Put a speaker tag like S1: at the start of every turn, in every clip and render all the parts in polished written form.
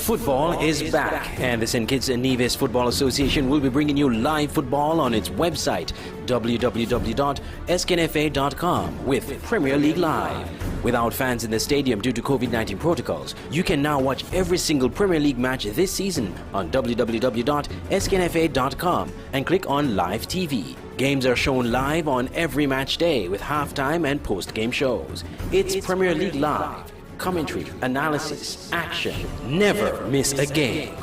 S1: Football is back, and the St. Kitts and Nevis Football Association will be bringing you live football on its website, www.sknfa.com, with Premier League Live. Without fans in the stadium due to COVID-19 protocols, you can now watch every single Premier League match this season on www.sknfa.com and click on Live TV. Games are shown live on every match day with halftime and post-game shows. It's Premier League Live. Commentary, analysis, action. Never miss a game.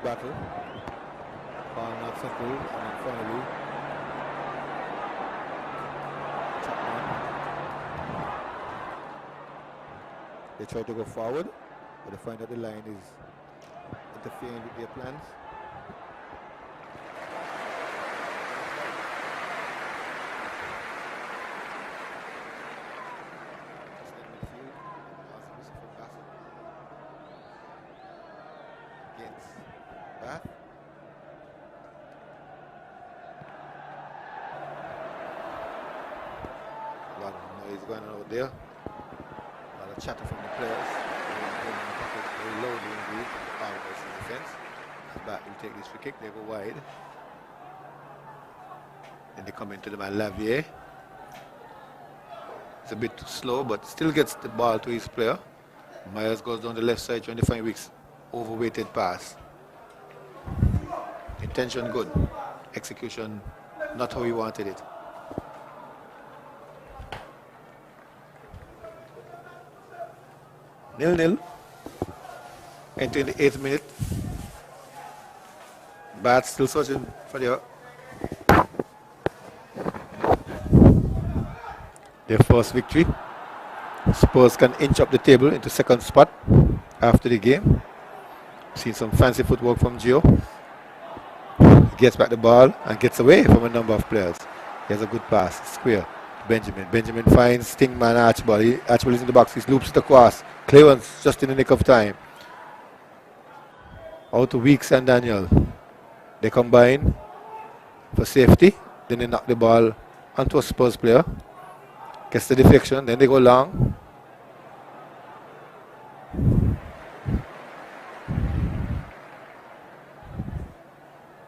S2: battle. Ball not settled, and then finally Chapman. They try to go forward, but they find that the line is interfering with their plans. Bath. A lot of noise going on out there. A lot of chatter from the players. Very loudly indeed. Almost in defense. Bath will take this free kick. They go wide. Then they come into the man Lavier. It's a bit too slow, but still gets the ball to his player. Myers goes down the left side, 25 weeks. Overweighted pass. Intention good. Execution not how he wanted it. Nil-nil. Entering the 8th minute. Bath still searching for their first victory. Spurs can inch up the table into second spot after the game. Seen some fancy footwork from Gio. He gets back the ball and gets away from a number of players. He has a good pass, square. Benjamin. Benjamin finds Stingman Archibald. Archibald is in the box. He loops it across. Clearance just in the nick of time. Out to Weeks and Daniel. They combine for safety. Then they knock the ball onto a Spurs player. Gets the deflection. Then they go long.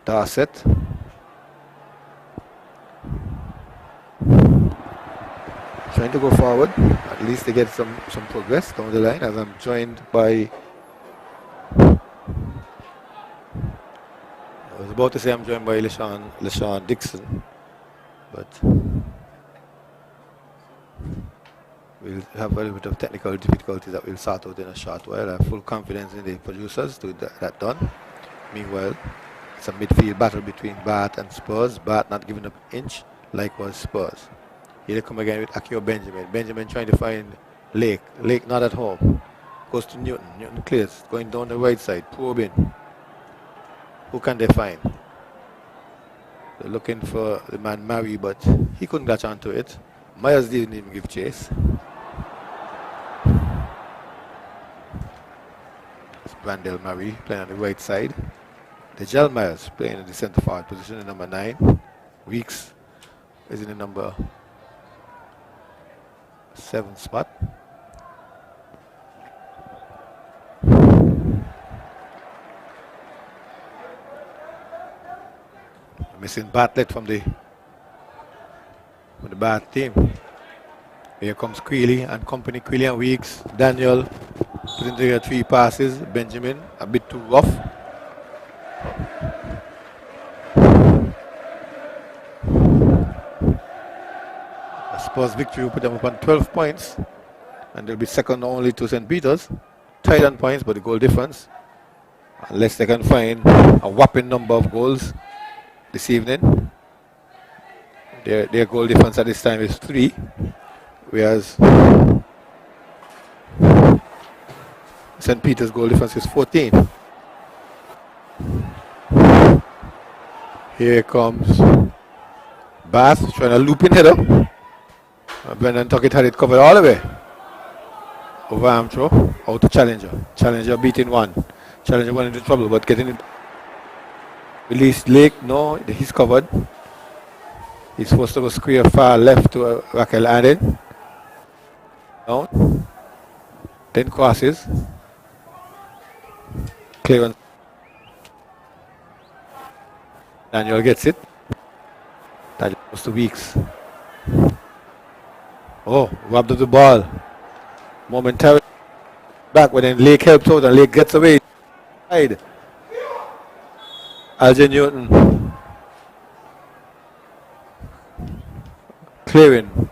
S2: Darset. Trying to go forward. At least they get some progress down the line as I'm joined by... I was about to say I'm joined by LaShawn Dixon, but we'll have a little bit of technical difficulties that we'll sort out in a short while. I have full confidence in the producers to get that done. Meanwhile, it's a midfield battle between Bath and Spurs. Bath not giving up an inch, likewise Spurs. Here they come again with Akio Benjamin. Benjamin trying to find Lake. Lake not at home. Goes to Newton. Newton clears. Going down the right side. Probing. Who can they find? They're looking for the man Murray, but he couldn't catch on to it. Myers didn't even give chase. It's Brandel Murray playing on the right side. Dejel Myers playing in the centre forward position in number 9. Weeks is in the number 7 spot. Missing Bartlett from the Bath team. Here comes Queeley and company. Queeley and Weeks. Daniel putting together 3 passes. Benjamin a bit too rough. A Spurs victory will put them up on 12 points, and they'll be second only to St. Peter's. Tied on points, but the goal difference, unless they can find a whopping number of goals this evening. Their goal difference at this time is 3, whereas St. Peter's goal difference is 14. Here comes Bath trying to loop in header. Brendan Tuckett had it covered all the way. Over arm throw, out to Challenger. Challenger beating one. Challenger went into trouble, but getting it. Released Lake, no, he's covered. He's supposed to go square far left to Raquel Allen. Down. Then crosses. Clearance. Daniel gets it. That goes to Weeks. Oh, robbed of the ball. Momentarily back, but then Lake helps out and Lake gets away. Side. Alger Newton. Clearing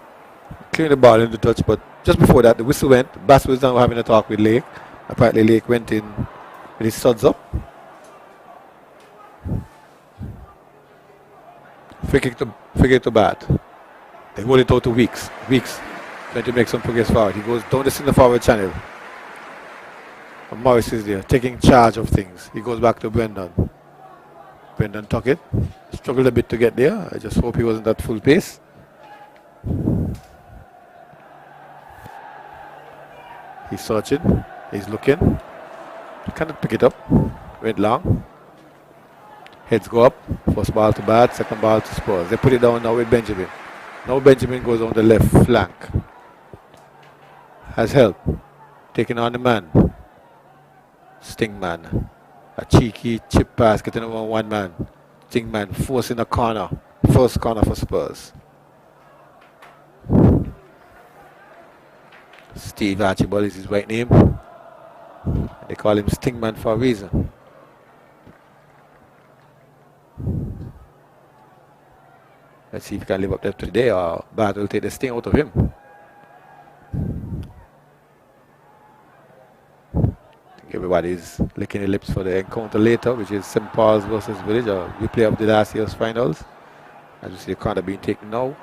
S2: the ball in the touch, but just before that the whistle went. Bass was now having a talk with Lake. Apparently Lake went in with his studs up. free kick to Bat. They roll it out to Weeks. Weeks trying to make some progress forward. He goes down the center forward channel. And Morris is there, taking charge of things. He goes back to Brendan. Brendan took it. Struggled a bit to get there. I just hope he wasn't at full pace. He's searching. He's looking. He cannot pick it up. Went long. Heads go up. First ball to Bat. Second ball to Spurs. They put it down now with Benjamin. Now Benjamin goes on the left flank. Has help. Taking on the man. Stingman. A cheeky chip pass getting over one man. Stingman forcing a corner. First corner for Spurs. Steve Archibald is his right name. They call him Stingman for a reason. Let's see if he can live up there today, or Bad will take the sting out of him. I think everybody's licking their lips for the encounter later, which is St. Paul's versus Village, a replay of the last year's finals. As you see the corner being taken now.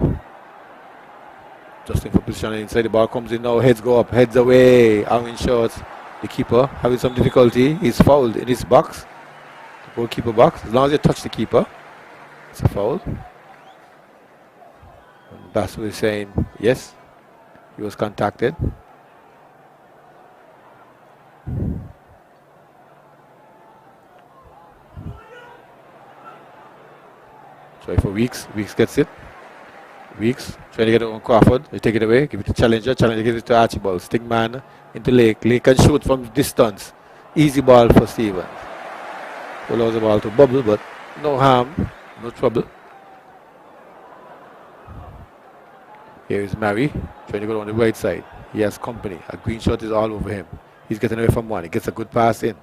S2: Justin for position inside, the ball comes in now, heads go up, heads away, orange shorts. The keeper having some difficulty, he's fouled in his box, the goalkeeper box. As long as you touch the keeper, it's a foul. And Basu is saying yes, he was contacted. Try for Weeks, Weeks gets it. Weeks trying to get it on Crawford. They take it away, give it to Challenger. Challenger gives it to Archibald. Stingman into Lake. Lake can shoot from distance. Easy ball for Stevens. Allows the ball to bubble, but no harm, no trouble. Here is Mary trying to go on the right side. He has company. A green shot is all over him. He's getting away from one. He gets a good pass in.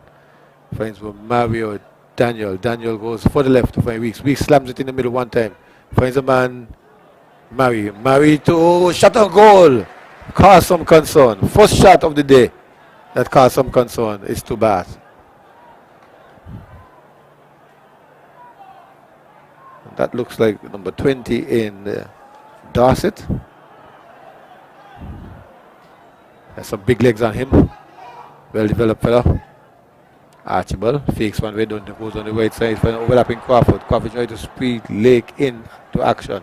S2: Finds for Mario Daniel. Daniel goes for the left to find Weeks. Weeks slams it in the middle one time. Finds a man. Mary to shot on goal. Cause some concern. First shot of the day that caused some concern is too bad. That looks like number 20 in Dorset. Has some big legs on him. Well developed fella. Archibald fakes one way, goes on the right side, for an overlapping Crawford. Crawford tries to speed Lake in to action.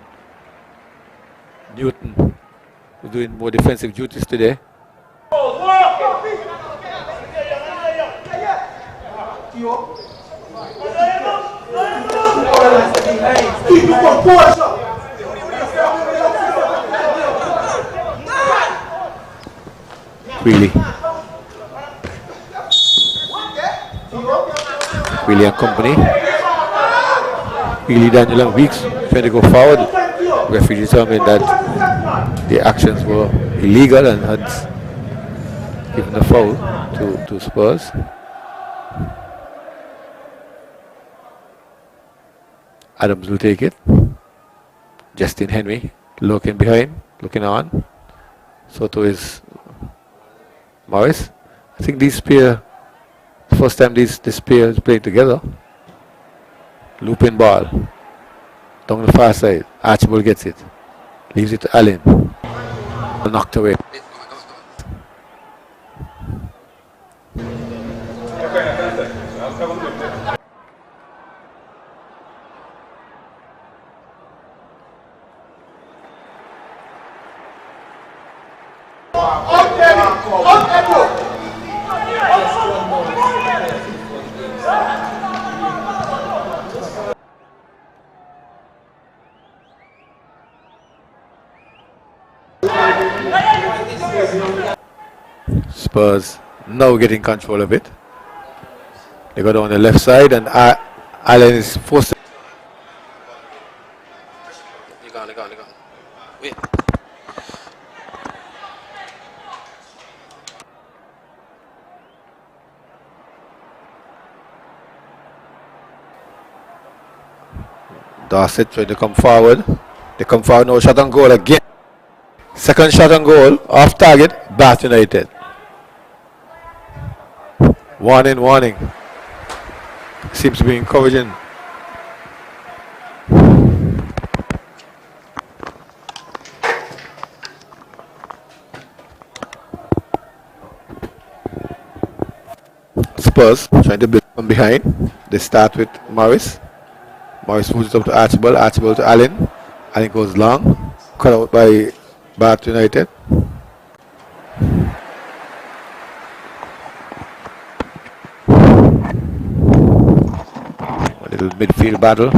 S2: Newton is doing more defensive duties today. Wheelie and company. Wheelie, Daniel and Weeks trying to go forward. Referee determined that the actions were illegal and had given a foul to Spurs. Adams will take it. Justin Henry looking behind, looking on. Soto is Morris. I think these pair, first time this pair is playing together. Looping ball. Down the far side. Archibald gets it. Leaves it to Allen. Knocked away. Spurs now getting control of it. They got on the left side and Allen is forced to. Wait. Dorset trying to come forward. They come forward now, shot on goal again. Second shot on goal, off target, Bath United. Warning, warning. Seems to be encouraging. Spurs trying to build from behind. They start with Morris. Morris moves it up to Archibald. Archibald to Allen. Allen goes long. Cut out by Bath United. A little midfield battle.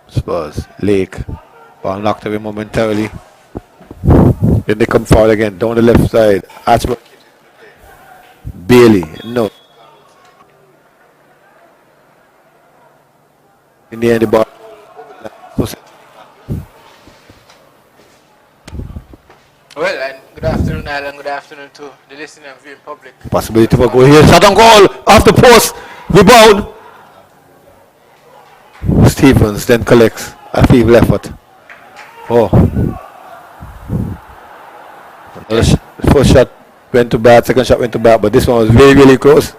S2: Spurs. Lake. Ball knocked away momentarily. Then they come forward again. Down the left side. Archibald. Bailey. No. In the end, the ball.
S3: Well, and good afternoon, Alan. Good afternoon to the listening and viewing public.
S2: Possibility for goal here. Shot on goal. Off the post. Rebound. Stevens then collects a feeble effort. Oh. The first shot went to bad, second shot went to bad, but this one was really, really close.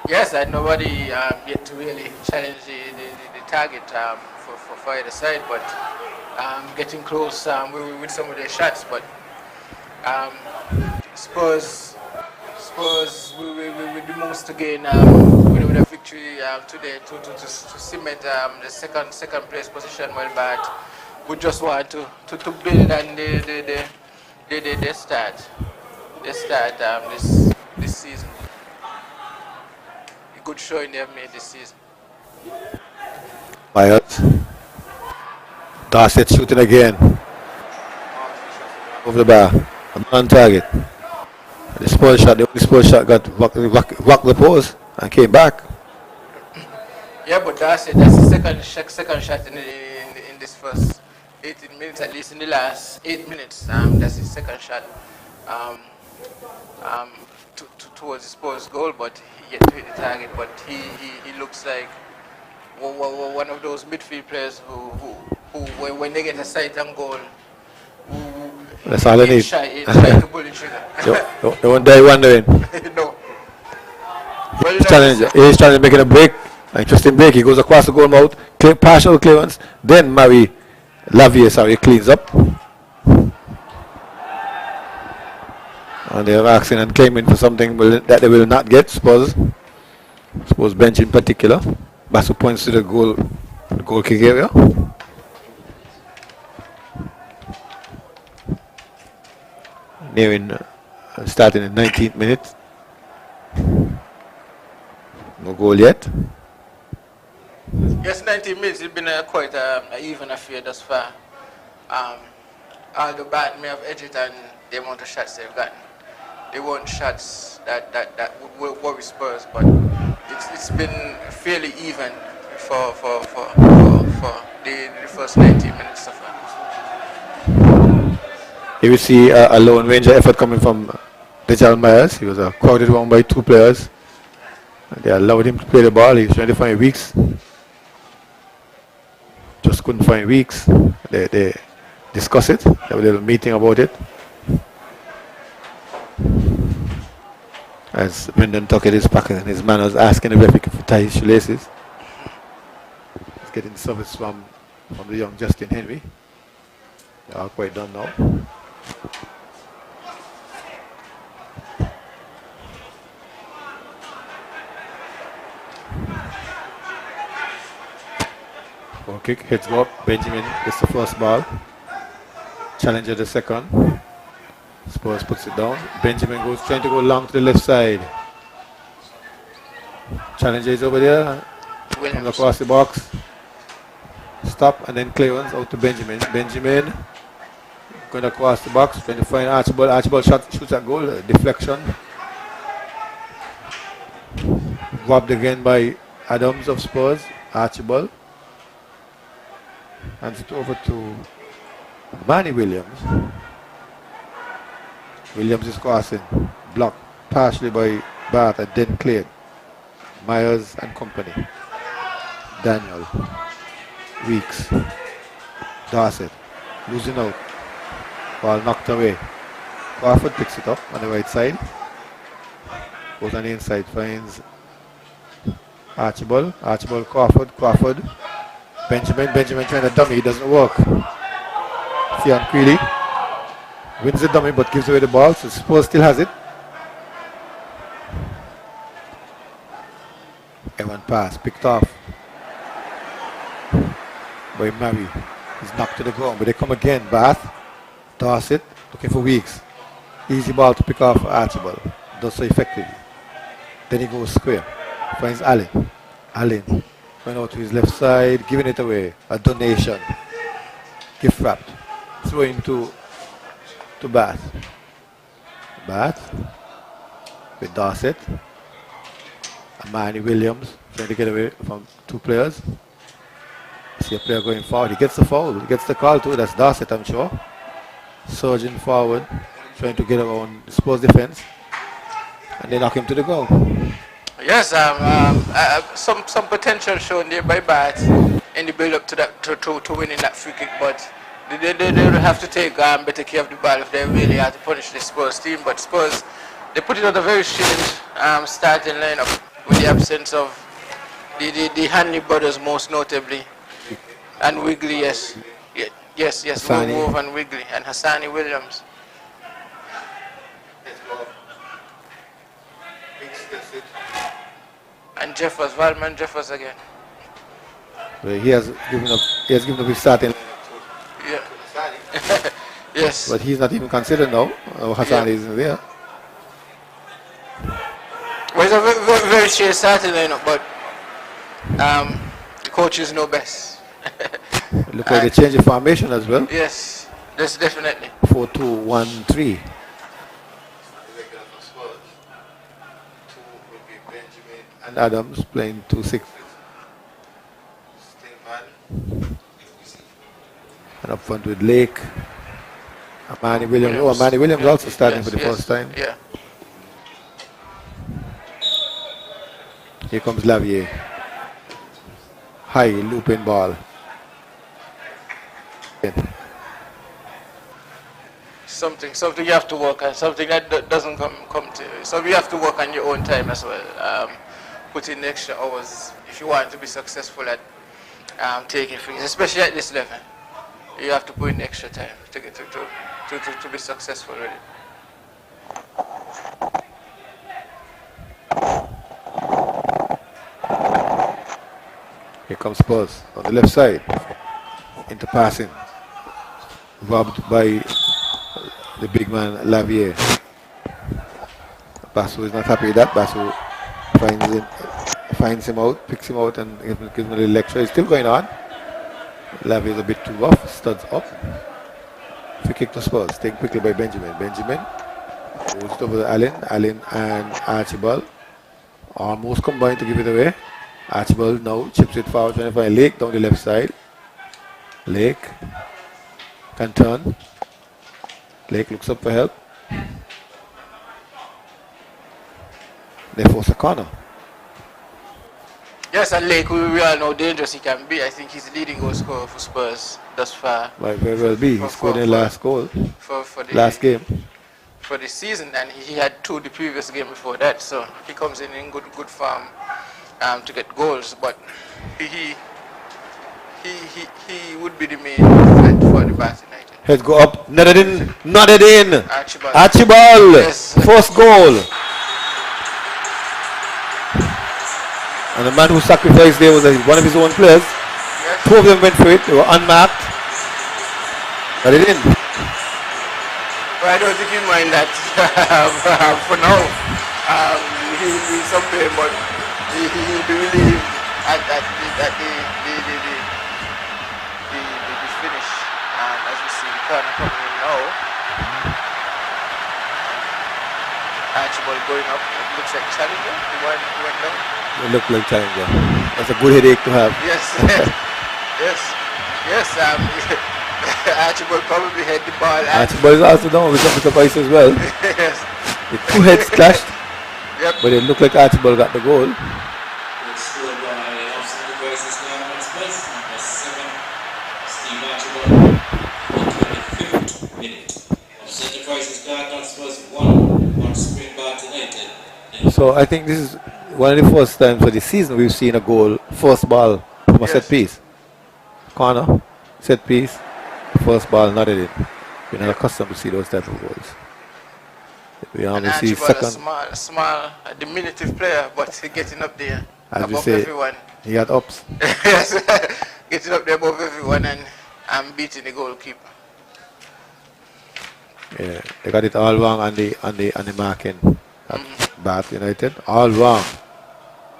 S3: Yes, and nobody yet to really challenge the target for either side, but getting close with some of their shots. But Spurs with the most to gain with a victory today to cement the second place position. Well, but we just want to build and they start this season. A good showing they have made this season.
S2: Myers. Darset shooting again. Over the bar. On target. The Spurs shot, the only Spurs shot got rocked the post and came back.
S3: Yeah, but that's the second shot in this first 18 minutes, at least in the last 8 minutes. That's his second shot towards the Spurs goal, but he yet to hit the target. But he looks like one of those midfield players who when they get a sight and goal,
S2: that's all they need.
S3: Shy to pull the trigger.
S2: They won't die wondering.
S3: No. Well,
S2: He's trying to make it a break. An interesting break. He goes across the goal mouth, partial clearance, then Lavier cleans up. And they're asking and claiming for something that they will not get, Spurs bench in particular. Basu points to the goal kick area. Nearing starting in 19th minute. No goal yet.
S3: Yes, 19 minutes. It's been quite an even affair thus far. Although Bath may have edged it and the amount of shots they've gotten, they weren't shots that would worry Spurs, but it's been fairly even for the first 19 minutes so far.
S2: Here we see a lone ranger effort coming from Dejal Myers. He was crowded around by two players. They allowed him to play the ball. He was trying to find Weeks. Just couldn't find Weeks. They discussed it. They had a little meeting about it. As Brendan Tuckett is packing his manners, asking the referee to tie his shoelaces. He's getting service from the young Justin Henry. They are quite done now. Goal kick, heads up. Benjamin gets the first ball. Challenger the second. Spurs puts it down. Benjamin goes trying to go long to the left side. Challenger is over there. Comes across the box. Stop and then clearance out to Benjamin. Benjamin going across the box, trying to find Archibald. Archibald shoots a goal. Deflection. Robbed again by Adams of Spurs. Archibald. Hands it over to Manny Williams. Williams is crossing. Blocked partially by Bath and then cleared. Myers and company. Daniel. Weeks. Darset. Losing out. Ball knocked away. Crawford picks it up on the right side. Goes on the inside. Finds Archibald. Archibald, Crawford. Benjamin trying to dummy. It doesn't work. Fian Queely wins the dummy but gives away the ball. So Spurs still has it. Ivan pass, picked off by Murray. He's knocked to the ground, but they come again. Bath, Dorset, looking for Weeks. Easy ball to pick off Archibald. Does so effectively. Then he goes square. Finds Allen. Allen going out to his left side, giving it away. A donation. Gift wrapped. Throwing to Bath. Bath with Dorset. Amani Williams trying to get away from two players. See a player going forward. He gets the foul. He gets the call too. That's Dorset, I'm sure. Surging forward, trying to get around the Spurs defense. And they knock him to the ground.
S3: Yes, some potential shown there by Bath in the build up to that to winning that free kick, but they will have to take better care of the ball if they really have to punish the Spurs team. But Spurs, they put it on a very strange starting lineup with the absence of the Hanley brothers most notably, and Wigley, yes, Move and Wigley and Hassani Williams. And Jeffers, Wildman Jeffers again.
S2: Well, he has given up his starting.
S3: Yeah. Yes.
S2: But he's not even considered now. Hassani isn't there.
S3: Well, it's a very, very strange starting lineup, but the coaches know best.
S2: Look like they changed the formation as well.
S3: Yes, definitely.
S2: 4-2-1-3. And Adams playing 2-6. And up front with Lake. Amani Williams. Oh, Amani Williams also starting for the first time.
S3: Yeah.
S2: Here comes Lavier. High looping ball.
S3: Something you have to work on. Something that doesn't come to you. So you have to work on your own time as well. Put in the extra hours if you want to be successful at taking frees, especially at this level. You have to put in extra time to be successful with it.
S2: Here comes Spurs on the left side. Into passing. Robbed by the big man Lavier. Basu is not happy with that. Basu finds him out, picks him out, and gives him a little lecture. It's still going on. Lavier is a bit too rough. Studs up. Free kick to Spurs. Taken quickly by Benjamin. Benjamin goes it over to Allen. Allen and Archibald almost combined to give it away. Archibald now chips it forward, trying to find Lake down the left side. Lake can turn. Lake looks up for help. They force a corner.
S3: Yes, and Lake, we all know how dangerous he can be. I think he's the leading goal scorer for Spurs thus far.
S2: Might very well be. He scored in last goal.
S3: For the
S2: last game.
S3: For the season, and he had two the previous game before that. So he comes in good form to get goals. But he would be the main threat for the Bath United.
S2: Heads go up. Nodded in.
S3: Archibald.
S2: Yes. First goal. And the man who sacrificed there was one of his own players. Yes. Two of them went for it. They were unmarked. Got it in.
S3: But I don't think he'll mind that for now. He will be some pain, but he will be relieved at the finish. And as we see the corner coming in now, Archibald going up. It looks like Challenger. He went down.
S2: It looked like Challenger. That's a good headache to have.
S3: Yes. yes. Archibald probably had the ball.
S2: Archibald is also down with some ice as well.
S3: Yes.
S2: The two heads clashed.
S3: Yep.
S2: But it looked like Archibald got the goal.
S4: It's scored by Offside Crisis Government Spurs, number 7, Steve Archibald, in 25th minute. Offside Crisis Government Spurs 1 Spring Bath United.
S2: So I think this is one of the first times for the season we've seen a goal, first ball from a set piece. Corner, set piece, first ball, not in. We're not accustomed to see those type of goals. We only see second.
S3: A small, diminutive player, but getting up there.
S2: As we
S3: above
S2: say,
S3: everyone.
S2: he got ups.
S3: Yes, getting up there above everyone and beating the goalkeeper.
S2: Yeah, they got it all wrong on the marking at Bath United. All wrong.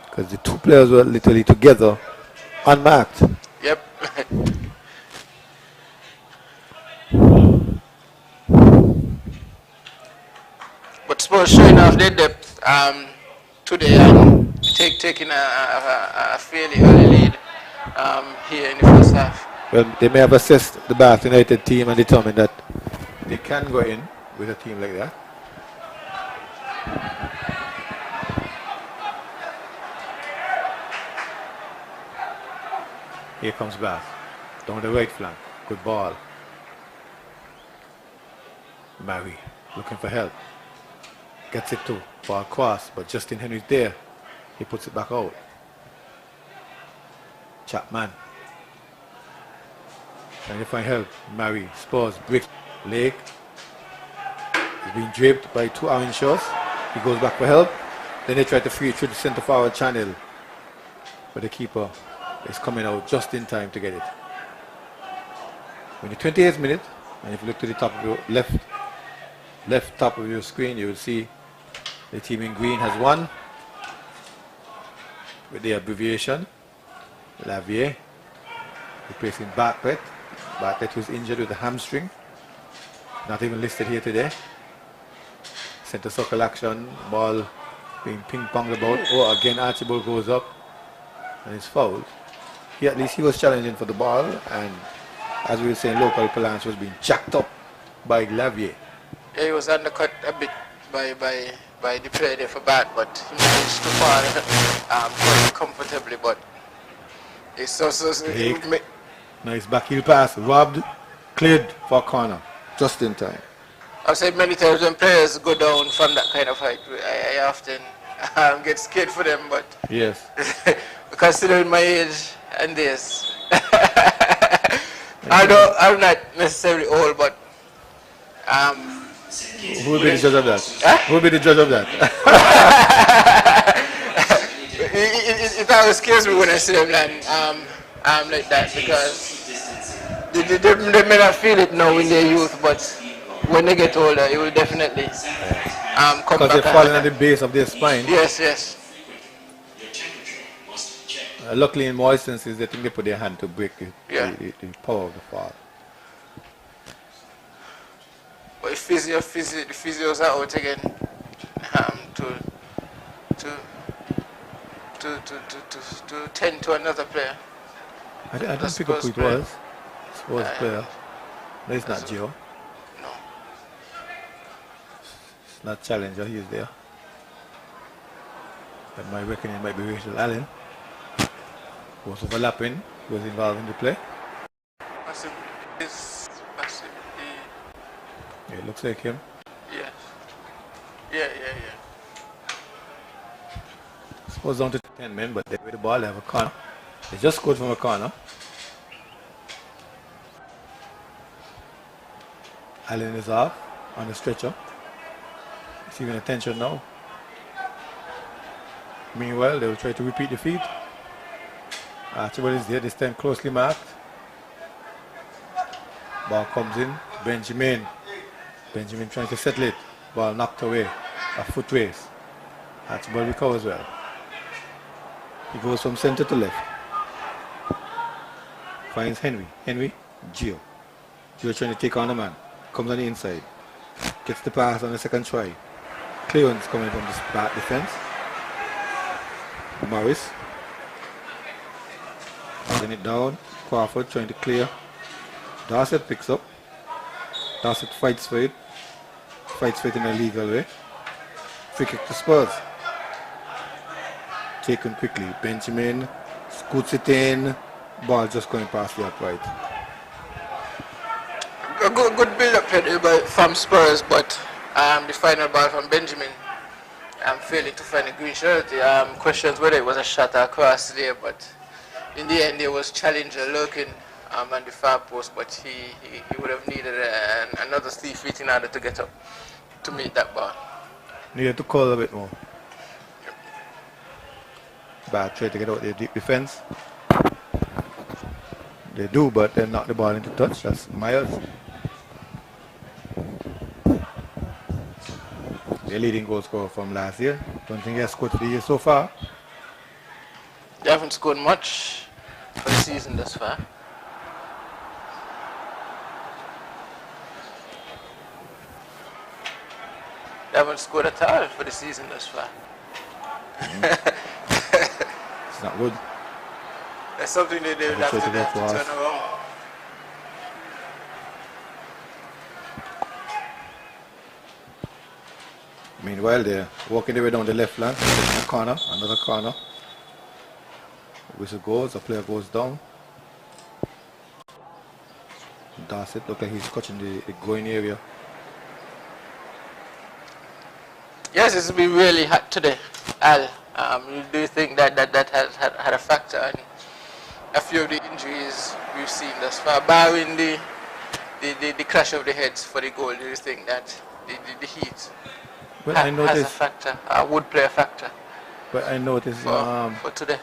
S2: Because the two players were literally together, unmarked.
S3: Yep. But Spurs showing off their depth today and taking a fairly early lead here in the first half.
S2: Well, they may have assessed the Bath United team and determined that they can go in with a team like that. Here comes Bath. Down the right flank. Good ball. Murray looking for help. Gets it too. Ball cross, but Justin Henry's there. He puts it back out. Chapman. Trying to find help. Murray. Spurs. Brick. Lake. He's being draped by two orange shorts. He goes back for help. Then they try to free it through the centre forward channel. But the keeper is coming out just in time to get it. In the 28th minute, and if you look to the top of your left top of your screen, you will see the team in green has won with the abbreviation Lavier, replacing Bartlett. Bartlett was injured with a hamstring, not even listed here today. Centre circle action, ball being ping-ponged about. Oh, again Archibald goes up and is fouled. At least he was challenging for the ball, and as we were saying, local Palanche was being jacked up by Lavier.
S3: Yeah, he was undercut a bit by the player there for Bat, but he managed to fall quite comfortably. But it's also
S2: nice backheel pass, robbed, cleared for a corner, just in time.
S3: I've said many times when players go down from that kind of height, I often get scared for them, but
S2: yes,
S3: considering my age and this, although I'm not necessarily old, but
S2: who will be the judge of that? Who will be the judge of that?
S3: it always scares me when I see them like that, because they may not feel it now in their youth, but when they get older, it will definitely come back.
S2: Because they're falling at the base of their spine.
S3: Yes, yes.
S2: Luckily, in more instances, they think they put their hand to break the power of the fall.
S3: But if the physios are out again to tend to another player.
S2: I don't pick up who it was. Spurs player. No, it's not Gio.
S3: No.
S2: It's not Challenger, he is there. But my reckoning might be Rachel Allen. Was overlapping, was involved in the play.
S3: Possibly.
S2: Yeah, it looks like him.
S3: Yes. Yeah.
S2: Spurs down to 10 men, but they with the ball, they have a corner. They just scored from a corner. Allen is off on the stretcher. Receiving attention now. Meanwhile, they will try to repeat the feed. Archibald is there, this time closely marked. Ball comes in. Benjamin trying to settle it. Ball knocked away. A foot race. Archibald recovers well. He goes from center to left. Finds Henry. Gio trying to take on a man. Comes on the inside. Gets the pass on the second try. Clearance coming from the back defense. Morris. Holding it down. Crawford trying to clear. Dorset picks up. Dorset fights for it. Fights for it in a legal way. Free kick to Spurs. Taken quickly. Benjamin scoots it in. Ball just going past the upright.
S3: A good build-up from Spurs, but the final ball from Benjamin, failing to find a green shirt. Questions whether it was a shot or cross there, but in the end there was challenger lurking on the far post, but he would have needed another 3 feet in order to get up to meet that ball.
S2: Needed to call a bit more. Bad try to get out their deep defense. They do, but they knock the ball into touch. That's Myers. Their leading goal scorer from last year. Don't think he has scored for the year so far.
S3: They haven't scored much for the season thus far. They haven't scored at all for the season thus far.
S2: It's not good.
S3: That's something that they would have to turn around.
S2: Meanwhile, they're walking their way down the left flank. In the corner, another corner. Whistle goes, a player goes down. Darcy look like he's touching the going area.
S3: Yes, it's been really hot today, Al. Do you think that has had a factor in a few of the injuries we've seen thus far, barring the crash of the heads for the goal? Do you think that the heat has a factor, would play a factor?
S2: But I noticed
S3: for today.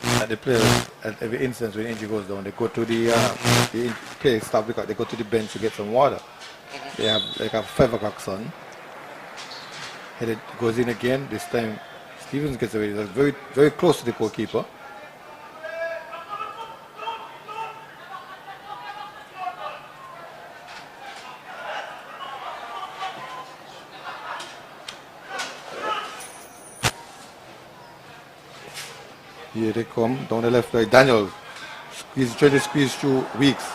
S2: That the players at every instance when injury goes down, they go to the players stop because they go to the bench to get some water. They have like a 5 o'clock sun. Headed goes in again. This time Stevens gets away. That's very, very close to the goalkeeper. Here they come down the left side. Daniel trying to squeeze through Weeks.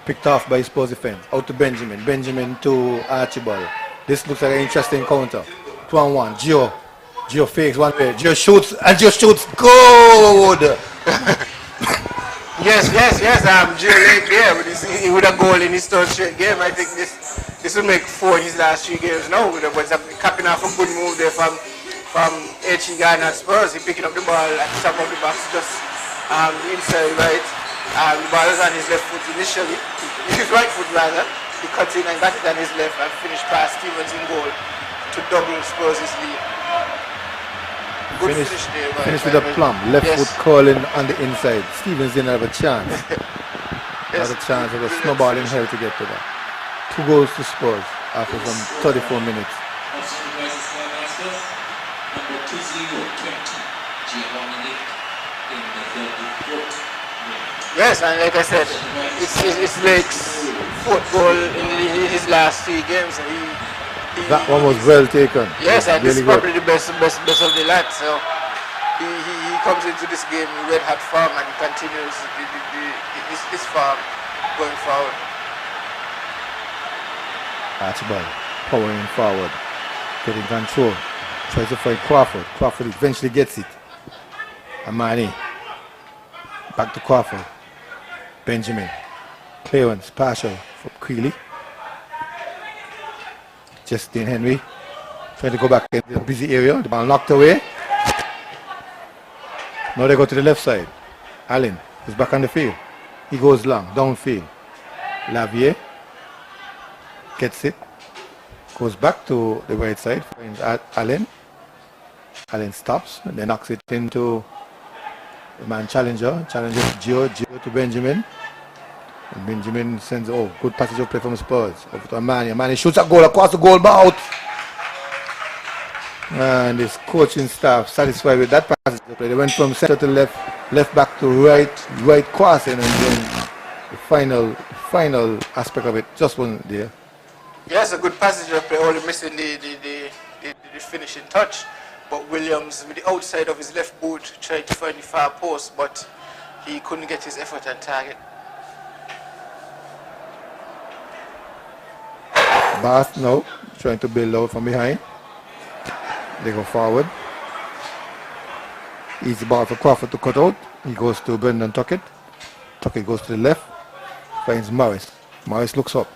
S2: Picked off by Spurs defense. Out to Benjamin. Benjamin to Archibald. This looks like an interesting counter. 2-on-1. Gio fakes one way. Gio shoots and Gio shoots. Good!
S3: Yes. Gio late there with a goal in his third straight game. I think this will make 4 in his last 3 games now. But capping off a good move there from H.E. Garner at Spurs. He picking up the ball at the top of the box, just inside right. The ball is on his left foot initially, his right foot rather. He cuts in and got it on his left and finished past Stevens in goal to double Spurs' lead. Good finish there.
S2: Finish with a plumb. Left foot curling on the inside. Stevens didn't have a chance. Had a chance of a snowball in hell to get to that. 2 goals to Spurs after some 34 minutes.
S3: Yes, and like I said, it's Lake's 4th goal in his last 3 games.
S2: That one was well taken.
S3: Yes, and
S2: really
S3: it's probably the best of the lot. So he comes into this game in red hot form and he continues his form going forward.
S2: Archibald powering forward, getting control, tries to find Crawford. Crawford eventually gets it. Amani back to Crawford. Benjamin clearance partial for Creeley. Justin Henry trying to go back in the busy area. The ball knocked away. Now they go to the left side. Allen is back on the field. He goes long, downfield. Lavier gets it. Goes back to the right side. Finds Allen. Allen stops and then knocks it into the man challenger. Challenger to Gio to Benjamin. And Benjamin sends, good passage of play from Spurs. Over to Amani. Amani shoots a goal across the goal, but out. And his coaching staff satisfied with that passage of play. They went from center to left back to right crossing, and then the final aspect of it just wasn't there.
S3: Yes, a good passage of play, only missing the finishing touch. But Williams, with the outside of his left boot, tried to find the far post, but he couldn't get his effort on target.
S2: Bath now trying to build out from behind. They go forward. Easy ball for Crawford to cut out. He goes to Brendan Tuckett. Tuckett goes to the left. Finds Morris. Morris looks up.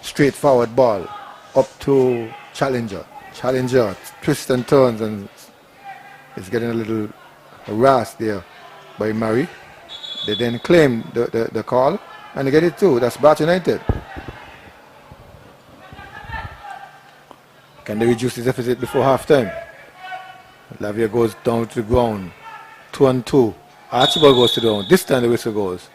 S2: Straight forward ball. Up to Challenger. Challenger twists and turns and is getting a little harassed there by Murray. They then claim the call and they get it too. That's Bath United. Can they reduce the deficit before half time? Lavia goes down to the ground. 2-2. Archibald goes to the ground. This time the whistle goes.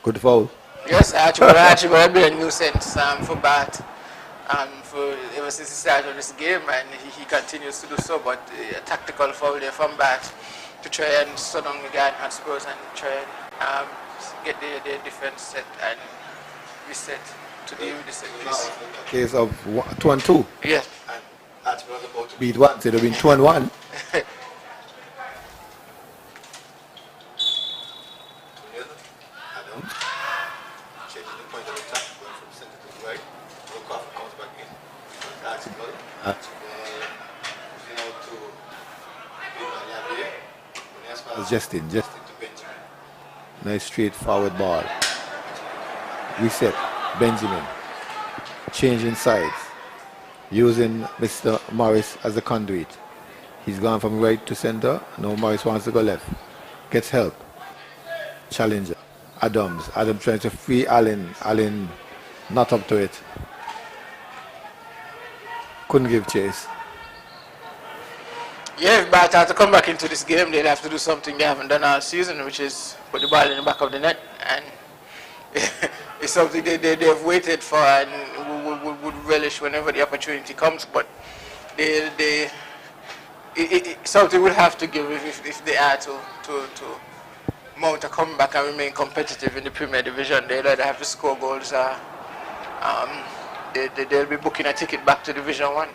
S2: Good foul.
S3: Yes, Archibald been a nuisance for Bat ever since the start of this game, and he continues to do so. But a tactical foul there from Bat to try and slow down the guy at Spurs and try and get the defense set and reset to deal with the set piece.
S2: Case of 2-2.
S3: Yes.
S2: And Archibald about to beat one, so it would have been 2-1. Justin to Benjamin. Nice straightforward ball. Reset. Benjamin. Changing sides. Using Mr. Morris as the conduit. He's gone from right to center. Now Morris wants to go left. Gets help. Challenger. Adams. Adams trying to free Allen. Allen not up to it. Couldn't give chase.
S3: Yeah, if Bath had to come back into this game, they'd have to do something they haven't done all season, which is put the ball in the back of the net. And it's something they've waited for and would relish whenever the opportunity comes. But something would have to give if they are to mount a comeback and remain competitive in the Premier Division. They'll either have to score goals or they'll be booking a ticket back to Division 1.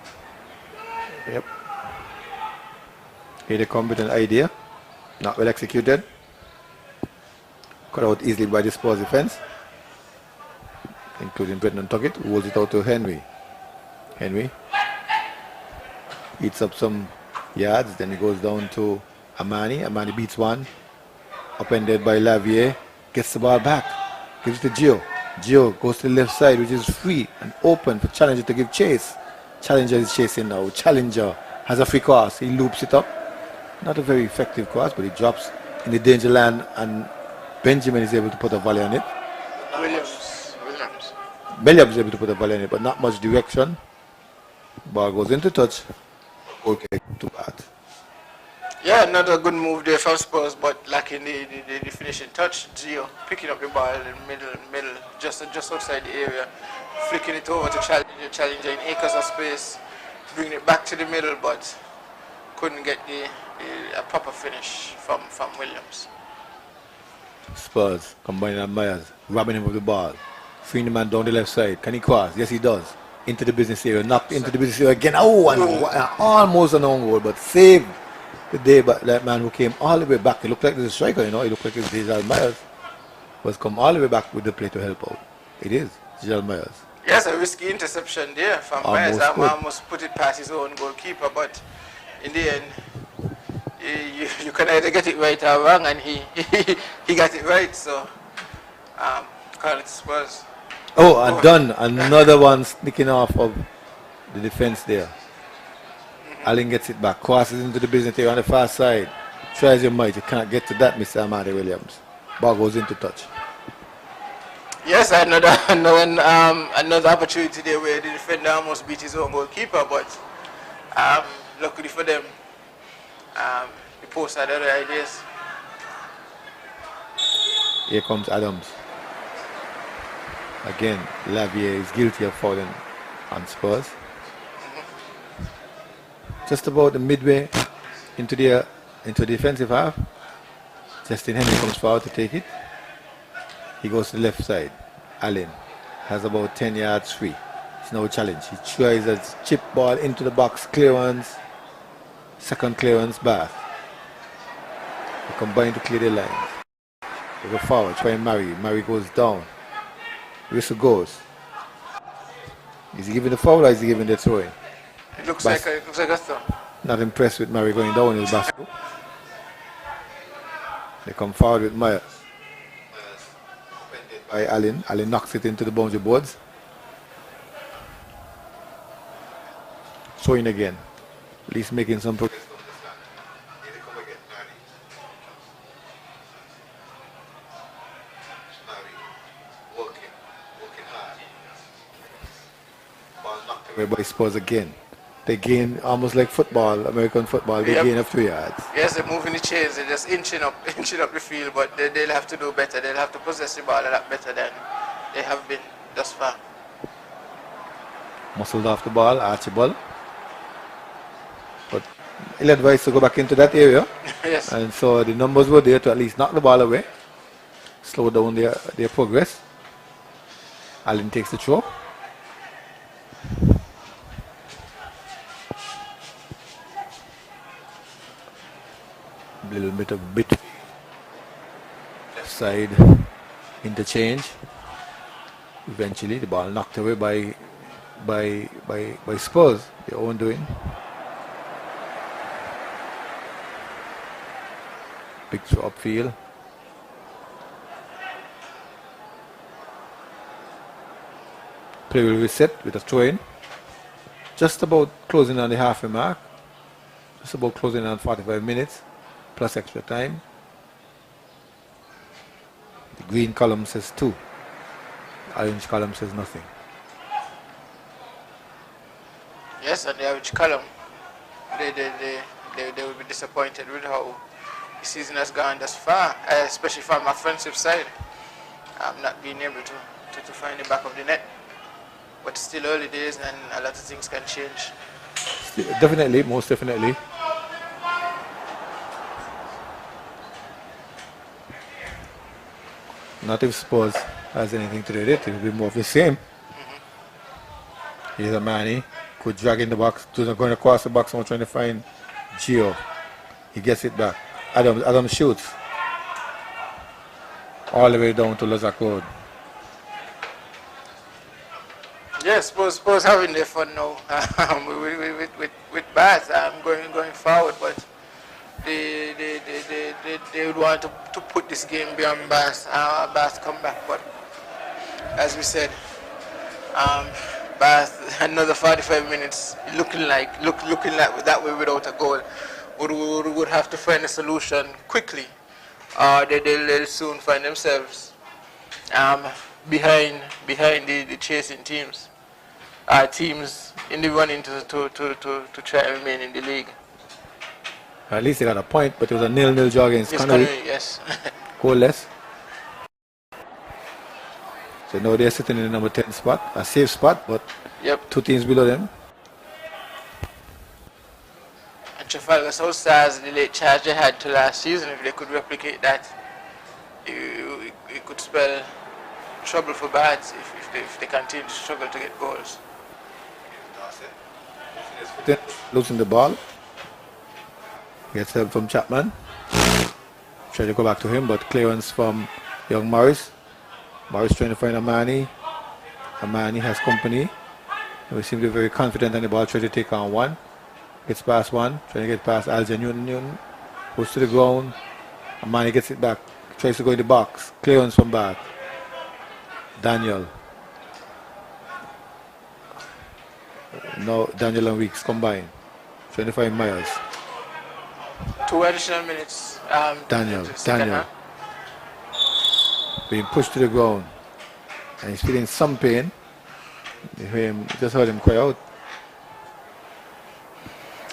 S2: Yep. Here they come with an idea, not well executed. Cut out easily by the Spurs defense, including Brendan Tuckett, who holds it out to Henry. Henry eats up some yards, then he goes down to Amani. Amani beats one, upended by Lavier, gets the ball back, gives it to Gio. Gio goes to the left side, which is free and open for Challenger to give chase. Challenger is chasing now. Challenger has a free cross, he loops it up. Not a very effective cross, but he drops in the danger land and Benjamin is able to put a volley on it. Williams is able to put a volley on it, but not much direction. Ball goes into touch. Goal kick too bad.
S3: Yeah, another good move there from Spurs, but lacking the finishing touch. Gio picking up the ball in the middle, just outside the area, flicking it over to Challenger in acres of space, bringing it back to the middle, but couldn't get a proper finish from Williams.
S2: Spurs combining on Myers, robbing him of the ball, freeing the man down the left side. Can he cross? Yes, he does. Into the business area, knocked into the business area again. Oh, and almost an own goal, but saved the day by that man who came all the way back. He looked like the striker, you know. He looked like it's Giselle Myers. Was come all the way back with the play to help out. It is Giselle Myers.
S3: Yes, a risky interception there from Myers. Almost put it past his own goalkeeper, but in the end, you can either get it right or wrong, and he got it right. So, call it Spurs.
S2: Oh, and done. Another one sneaking off of the defense there. Allen gets it back, crosses into the business area on the far side. Tries your might. You can't get to that, Mr. Amadi Williams. Ball goes into touch.
S3: Yes, another opportunity there where the defender almost beat his own goalkeeper, but luckily for them, the post had other ideas.
S2: Here comes Adams. Again, Lavier is guilty of fouling on Spurs. Just about the midway into the defensive half, Justin Henry comes forward to take it. He goes to the left side. Allen has about 10 yards free. It's no challenge. He tries a chip ball into the box. Clearance. Second clearance, Bath. They combine to clear the lines. They go forward, try and Murray. Murray goes down. Whistle goes. Is he giving the foul or is he giving the throw in?
S3: It looks like a throw.
S2: Not impressed with Murray going down in his basket. They come forward with Myers. By Allen. Allen knocks it into the boundary boards. Throwing again. At least making some progress. Working hard. Ball knocked away. whereby Spurs again. They gain almost like football, American football. They gain a few yards.
S3: Yes, they're moving the chains. They're just inching up the field, but they'll have to do better. They'll have to possess the ball a lot better than they have been thus far.
S2: Muscled off the ball, Archibald. But ill advised to go back into that area.
S3: Yes.
S2: And so the numbers were there to at least knock the ball away, slow down their progress. Allen takes the throw. A little bit of left side interchange. Eventually the ball knocked away by Spurs, their own doing. Big throw upfield. Play will reset with a throw in. Just about closing on the halfway mark. Just about closing on 45 minutes plus extra time. The green column says 2. The orange column says nothing.
S3: Yes, and the average column, they will be disappointed with how the season has gone thus far, especially from my offensive side. Not being able to find the back of the net. But still early days and a lot of things can change.
S2: Definitely, most definitely. Not if Spurs has anything to do with it, it will be more of the same. Here's a Manny, could drag in the box, going across the box, trying to find Gio. He gets it back. Adam shoots. All the way down to Lozak Road.
S3: Yes, Spurs having their fun now with Bath going forward, but they would want to put this game beyond Bath. Bath come back, but as we said, Bath another 45 minutes looking like that way without a goal would have to find a solution quickly. They'll soon find themselves behind the chasing teams. Teams in the running to try and remain in the league.
S2: At least they got a point, but it was a 0-0 draw against Connery.
S3: Yes.
S2: Goalless. So now they're sitting in the number 10 spot, a safe spot, but two teams below them.
S3: And Trafalgar South Stars, the late charge they had to last season, if they could replicate that, it could spell trouble for Bath if they continue to struggle to get goals.
S2: Losing the ball. Gets help from Chapman. Try to go back to him, but clearance from young Morris. Morris trying to find Amani. Amani has company. And we seem to be very confident on the ball, trying to take on one. Gets past one, trying to get past Alger Newton. Goes to the ground. Amani gets it back. Tries to go in the box. Clearance from back. Daniel. Now Daniel and Weeks combine. Trying to find Myers.
S3: 2 additional minutes.
S2: Daniel. Being pushed to the ground. And he's feeling some pain. Just heard him cry out.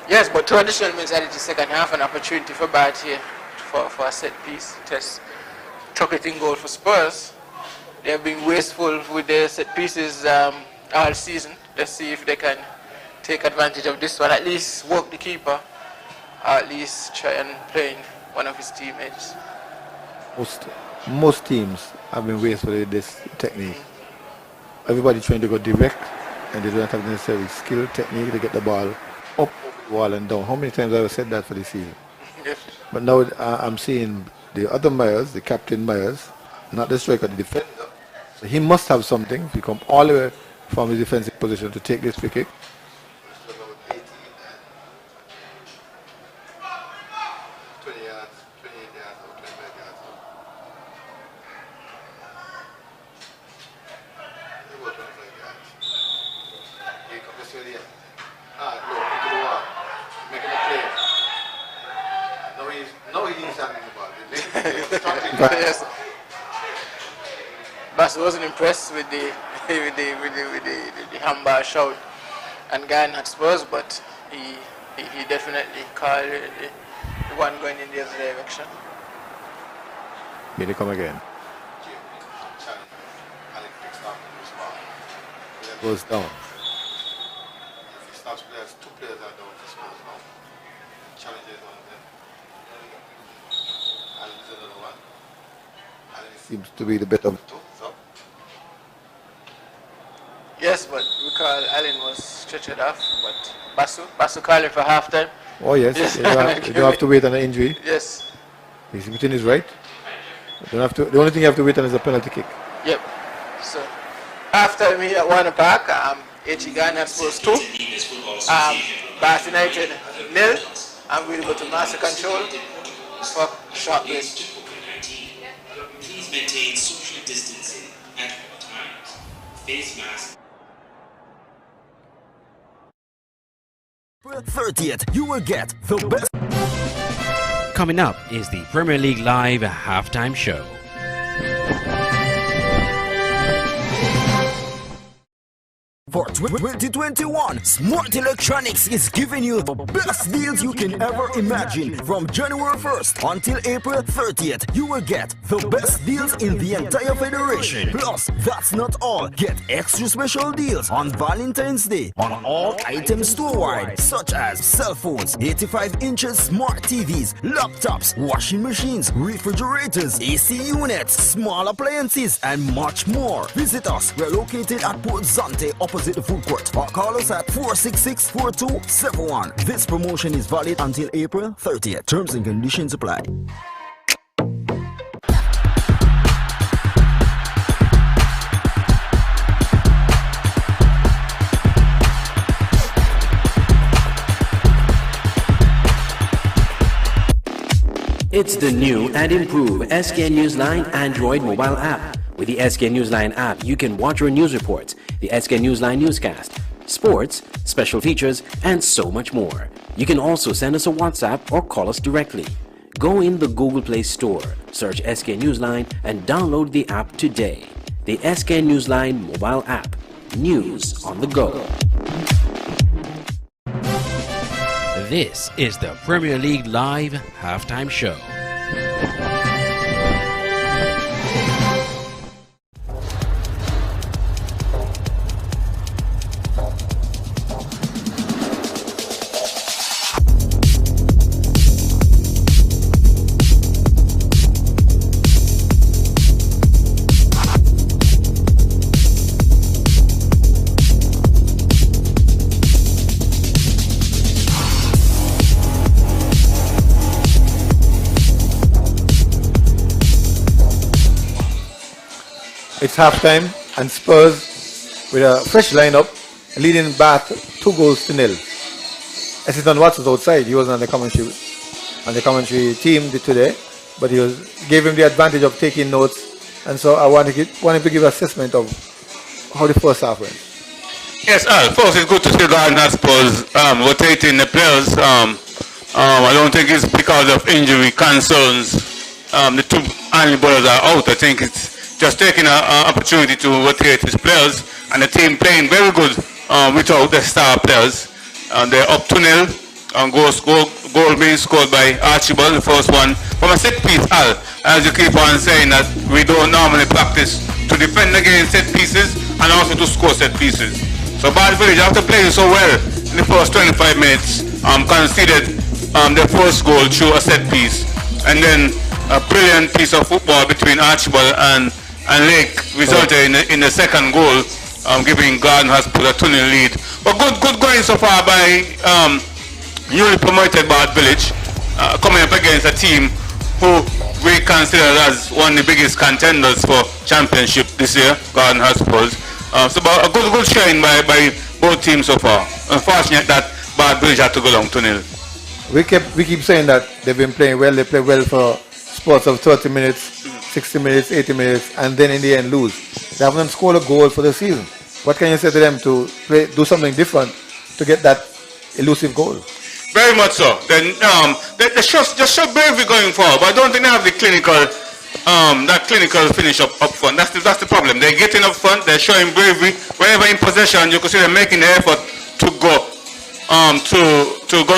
S3: Yes, but 2 additional minutes added to the second half, an opportunity for Bath here for a set piece test. Targeting goal for Spurs. They have been wasteful with their set pieces all season. Let's see if they can take advantage of this one. At least work the keeper. Or at least try and play one of his teammates.
S2: Most teams have been wasteful with this technique. Everybody trying to go direct, and they don't have the necessary skill, technique to get the ball up over the wall and down. How many times have I said that for this season?
S3: Yes.
S2: But now I'm seeing the other Myers, the captain Myers, not the striker, the defender. So he must have something to come all the way from his defensive position to take this free kick.
S3: Yes. Bass wasn't impressed with the handball shout. and Guyana at Spurs, but he definitely called the one going in the other direction.
S2: Here they come again. Goes down. If he stops players, 2 players are down for Spurs now. Challenges one of them. And there's another one. And it seems to be the better of the two. So.
S3: Yes, but we call Allen was stretched off, but Basu called it for halftime.
S2: Oh yes,
S3: Yes.
S2: you don't have to wait on an injury.
S3: Yes.
S2: He's within his right. You don't have to. The only thing you have to wait on is a penalty kick.
S3: Yep. So after me at Warner Park, HE Ghana at Spurs 2, Bath United 0, and we'll go to master control for short break.
S4: Please maintain social distancing at all times. Face mask.
S5: 30th, you will get the best.
S1: Coming up is the Premier League Live halftime show.
S5: For 2021, Smart Electronics is giving you the best deals you can ever imagine. From January 1st until April 30th, you will get the best deals in the entire federation. Plus, that's not all. Get extra special deals on Valentine's Day on all items store-wide, such as cell phones, 85 inches smart TVs, laptops, washing machines, refrigerators, AC units, small appliances, and much more. Visit us. We're located at Port Zante, opposite the food court, or call us at 466-4271. This promotion is valid until April 30th. Terms and conditions apply.
S1: It's the new and improved SK Newsline Android mobile app. With the SK Newsline app, you can watch your news reports, the SK Newsline newscast, sports, special features, and so much more. You can also send us a WhatsApp or call us directly. Go in the Google Play Store, search SK Newsline, and download the app today. The SK Newsline mobile app. News on the go. This is the Premier League Live halftime show.
S2: It's halftime, and Spurs with a fresh lineup, leading Bath 2-0. Assistant Watts was outside. He wasn't on the commentary team today, but gave him the advantage of taking notes, and so I wanted him to give an assessment of how the first half went.
S6: Yes, first it's good to see Gardner Spurs rotating the players. I don't think it's because of injury concerns. The two only bowlers are out. I think it's just taking an opportunity to rotate his players, and the team playing very good without the star players. They're up 2-0. Goal being scored by Archibald, the first one from a set piece. As you keep on saying that we don't normally practice to defend against set pieces and also to score set pieces. So Bad Village, after playing so well in the first 25 minutes, conceded their first goal through a set piece, and then a brilliant piece of football between Archibald and Lake resulted in the second goal, giving Garden Hospital a 2-0 lead. But good going so far by newly promoted Bad Village, coming up against a team who we consider as one of the biggest contenders for championship this year, Garden Hospital. So a good showing by both teams so far. Unfortunate that Bad Village had to go down 2-0.
S2: We keep saying that they've been playing well. They play well for sports of 30 minutes, 60 minutes, 80 minutes, and then in the end lose. They haven't scored a goal for the season. What can you say to them to do something different to get that elusive goal?
S6: Very much so. Then they just show bravery going forward, but I don't think they have the clinical finish up front. That's the problem. They're getting up front. They're showing bravery. Whenever in possession, you can see them making the effort to go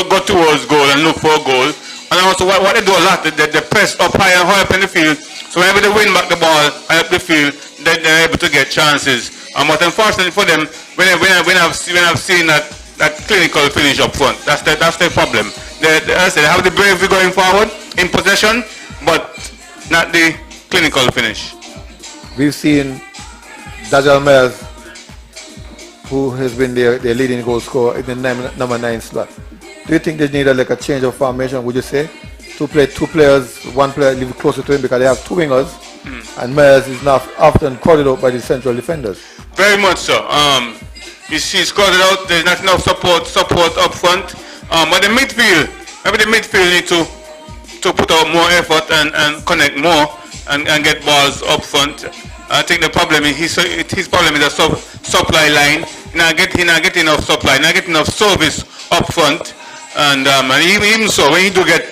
S6: go towards goal and look for a goal. And also what they do a lot, they press up high and high up in the field. So whenever they win back the ball and up the field, they're able to get chances. But unfortunately for them, when I've seen that clinical finish up front, that's their problem. They have the bravery going forward in possession, but not the clinical finish.
S2: We've seen Dajal Myers, who has been their leading goal scorer in the number 9 slot. Do you think they need a change of formation, would you say? To play two players, one player live closer to him because they have two wingers, and Myers is now often crowded out by the central defenders.
S6: Very much so. You see, it's crowded out. There's not enough support up front. But the midfield, maybe the midfield need to put out more effort and connect more and get balls up front. I think the problem is his problem is a supply line. He not get enough supply, not get enough service up front. And even so, when he do get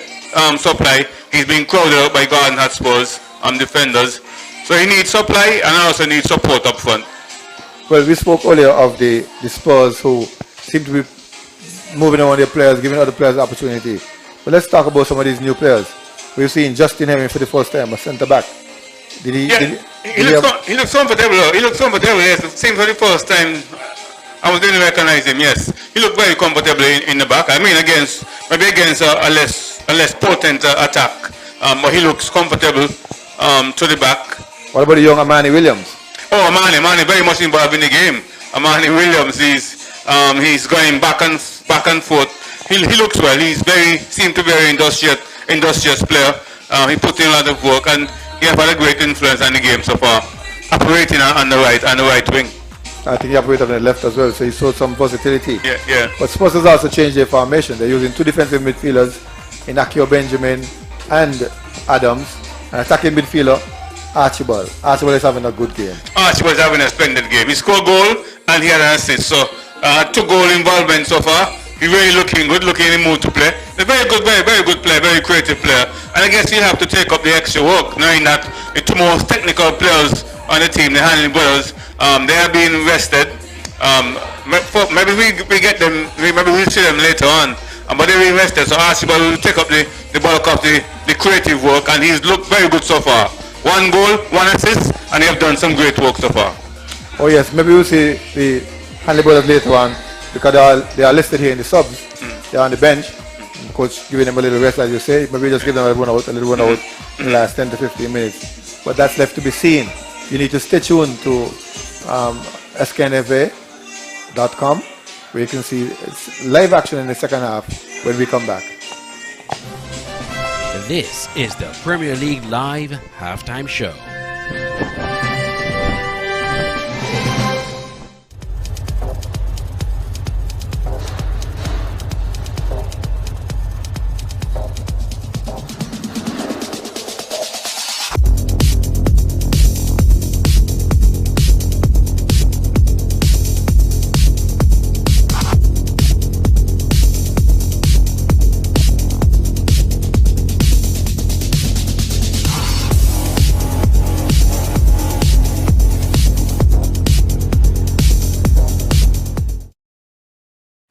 S6: supply, he's being crowded out by Garden Hotspurs defenders. So he needs supply and also needs support up front.
S2: Well, we spoke earlier of the Spurs who seem to be moving on their players, giving other players opportunity. But let's talk about some of these new players. We've seen Justin Henry for the first time, a centre back.
S6: He looks comfortable. He looks comfortable. Yes, it seems for the first time I was going to recognize him. Yes, he looked very comfortable in the back. I mean, against a less potent attack, but he looks comfortable to the back.
S2: What about the young Amani Williams?
S6: Oh, Amani very much involved in the game. Amani Williams he's going back and forth. He looks well. Seems to be a very industrious player. He put in a lot of work and he has had a great influence on the game so far, operating on the right wing.
S2: I think he operated on the left as well, so he showed some versatility.
S6: Yeah.
S2: But Spurs has also changed their formation. They're using two defensive midfielders in Akio Benjamin and Adams, and attacking midfielder Archibald. Archibald is having a good game.
S6: Archibald is having a splendid game. He scored a goal and he had an assist. So 2 goal involvement so far. He's really looking good, looking in the mood to play. He's a very good player, very creative player. And I guess he'll have to take up the extra work, knowing that the 2 most technical players on the team, the Hanley brothers, they are being rested. Maybe we get them, maybe we'll see them later on. But they're being rested, so Archibald will take up the bulk of the creative work, and he's looked very good so far. 1 goal, 1 assist, and they have done some great work so far.
S2: Oh yes, maybe we'll see the Hanley brothers later on, because they are listed here in the subs. They're on the bench. Coach giving them a little rest, as you say. Maybe just give them a little run out in the last 10 to 15 minutes. But that's left to be seen. You need to stay tuned to sknfa.com, where you can see live action in the second half when we come back.
S1: This is the Premier League Live Halftime Show.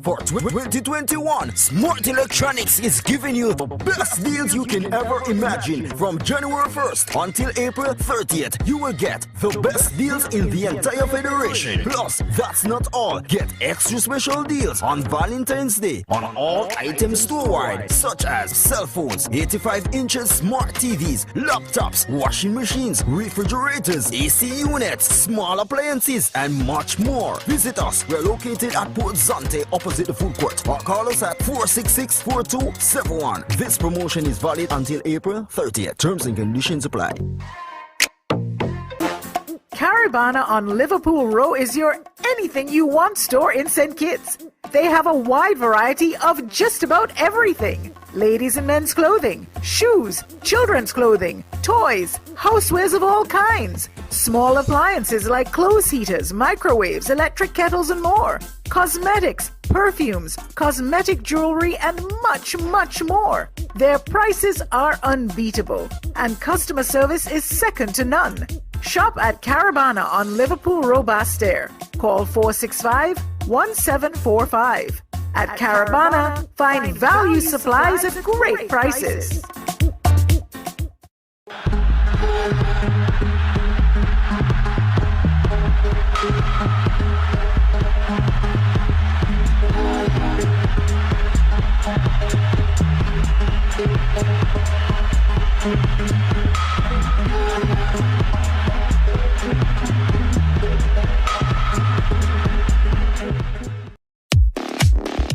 S5: For 2021, Smart Electronics is giving you the best deals you can ever imagine. From January 1st until April 30th, you will get the best deals in the entire federation. Plus, that's not all. Get extra special deals on Valentine's Day on all items store-wide, such as cell phones, 85 inches smart TVs, laptops, washing machines, refrigerators, AC units, small appliances, and much more. Visit us. We're located at Port Zante, opposite the food court, or call us at 466-4271. This promotion is valid until April 30th. Terms and conditions apply.
S7: Caribana on Liverpool Row is your anything you want store in St. Kitts. They have a wide variety of just about everything. Ladies and men's clothing, shoes, children's clothing, toys, housewares of all kinds, small appliances like clothes heaters, microwaves, electric kettles and more, cosmetics, perfumes, cosmetic jewelry and much, much more. Their prices are unbeatable and customer service is second to none. Shop at Caribana on Liverpool Row Bastair. Call 1745. At Caravana, find value supplies at great prices.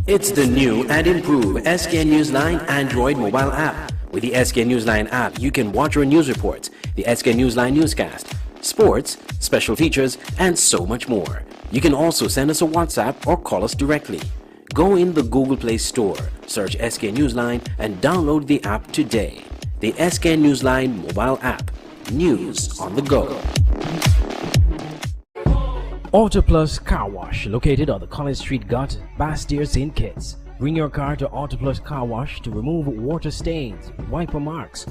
S1: It's the new and improved SKN Newsline Android mobile app. With the SKN Newsline app, you can watch your news reports, the SKN Newsline newscast, sports, special features, and so much more. You can also send us a WhatsApp or call us directly. Go in the Google Play Store, search SKN Newsline, and download the app today. The SKN Newsline mobile app. News on the go. Auto Plus Car Wash, located on the College Street Gut, Bastille, St. Kitts. Bring your car to Auto Plus Car Wash to remove water stains, wiper marks.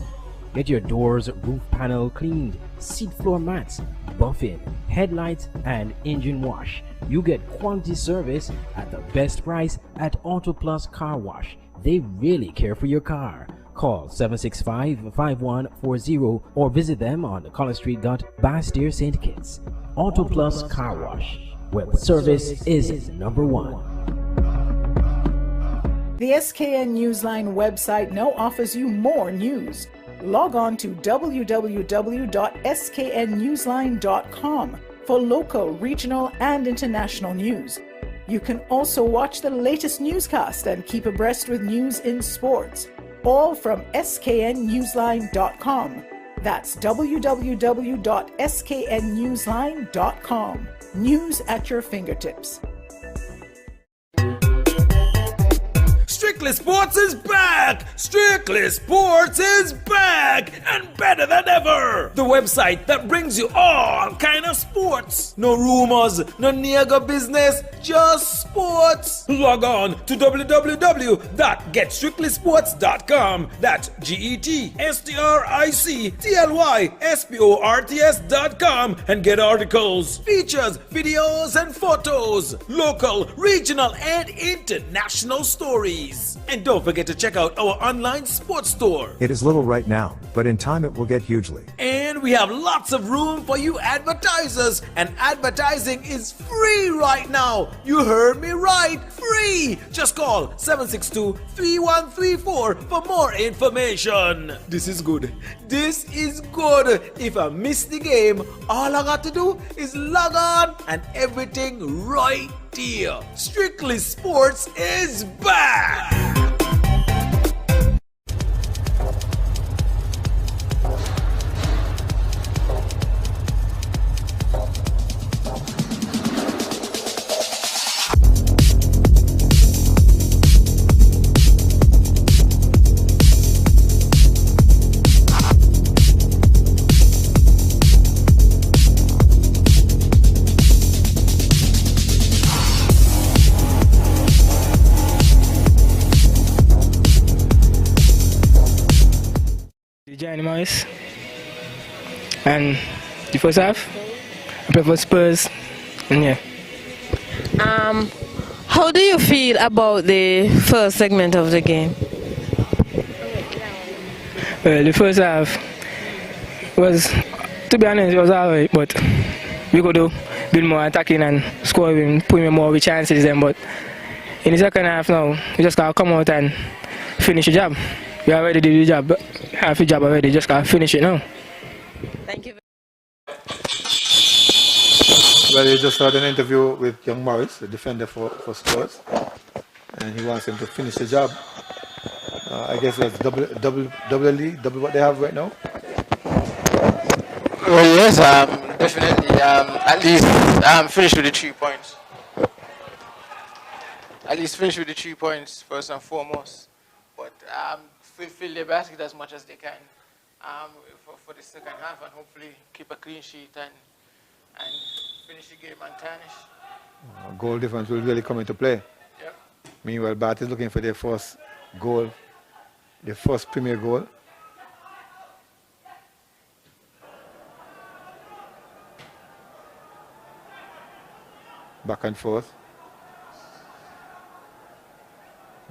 S1: Get your doors, roof panel cleaned, seat floor mats, buffing, headlights, and engine wash. You get quality service at the best price at Auto Plus Car Wash. They really care for your car. Call 765-5140 or visit them on the College Street Gut, Bastille, St. Kitts. Auto Plus Car Wash, where the service is number one.
S7: The SKN Newsline website now offers you more news. Log on to www.sknnewsline.com for local, regional, and international news. You can also watch the latest newscast and keep abreast with news in sports, all from sknnewsline.com. That's www.sknnewsline.com. News at your fingertips.
S8: Strictly Sports is back! Strictly Sports is back! And better than ever! The website that brings you all kind of sports. No rumors, no nigga business, just sports. Log on to www.getstrictlysports.com. That's GETSTRICTLYSPORTS.com and get articles, features, videos, and photos. Local, regional, and international stories. And don't forget to check out our online sports store.
S9: It is little right now, but in time it will get hugely.
S8: And we have lots of room for you advertisers, and advertising is free right now. You heard me right, free. Just call 762-3134 for more information. This is good. This is good. If I miss the game, all I got to do is log on and everything right there. Strictly Sports is back.
S10: Johnny Morris, and the first half I play for Spurs, and yeah.
S11: How do you feel about the first segment of the game?
S10: Well, the first half was, to be honest, it was alright, but we could do build more attacking and scoring, putting more with chances then. But in the second half now, we just gotta come out and finish the job. We already did the job, half the job already, just gotta finish it now.
S11: Thank you.
S2: Well, you just heard an interview with young Morris, the defender for Spurs, and he wants him to finish the job. I guess that's double what they have right now.
S3: Well, yes, definitely. At least finish with the 3 points. At least finish with the 3 points first and foremost. But fill their basket as much as they can for the second half, and hopefully keep a clean sheet and finish the game untarnished.
S2: Goal difference will really come into play.
S3: Yep.
S2: Meanwhile, Bath is looking for their first goal, their first Premier goal. Back and forth.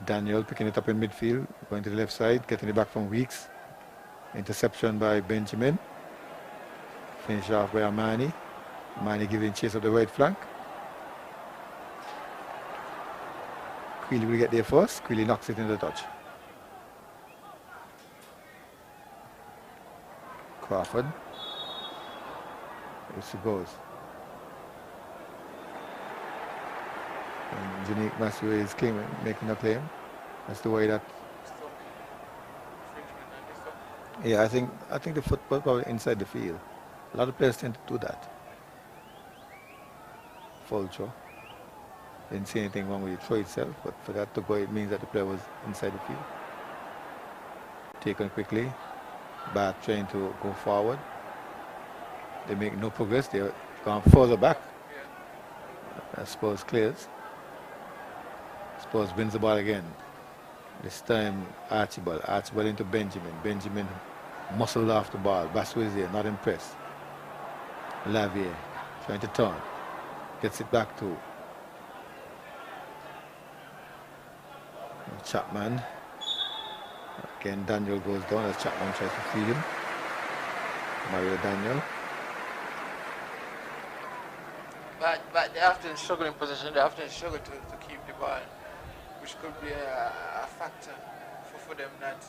S2: Daniel picking it up in midfield, going to the left side, getting it back from Weeks. Interception by Benjamin. Finished off by Amani. Amani giving chase up the right flank. Queely will get there first. Queely knocks it in the touch. Crawford. There she goes. And Janique Matthew is making a claim. That's the way that. Yeah, I think the football probably inside the field. A lot of players tend to do that. Foul throw. Didn't see anything wrong with the throw itself, but for that to go, it means that the player was inside the field. Taken quickly. Back trying to go forward. They make no progress. They're gone further back. Spurs clears. Spurs wins the ball again. This time Archibald. Archibald into Benjamin. Benjamin muscled off the ball. Basu is there, not impressed. Lavier trying to turn. Gets it back to Chapman. Again, Daniel goes down as Chapman tries to feed him. Mario Daniel.
S3: But they often struggle in possession. They often struggle to keep the ball, which could be a factor for them not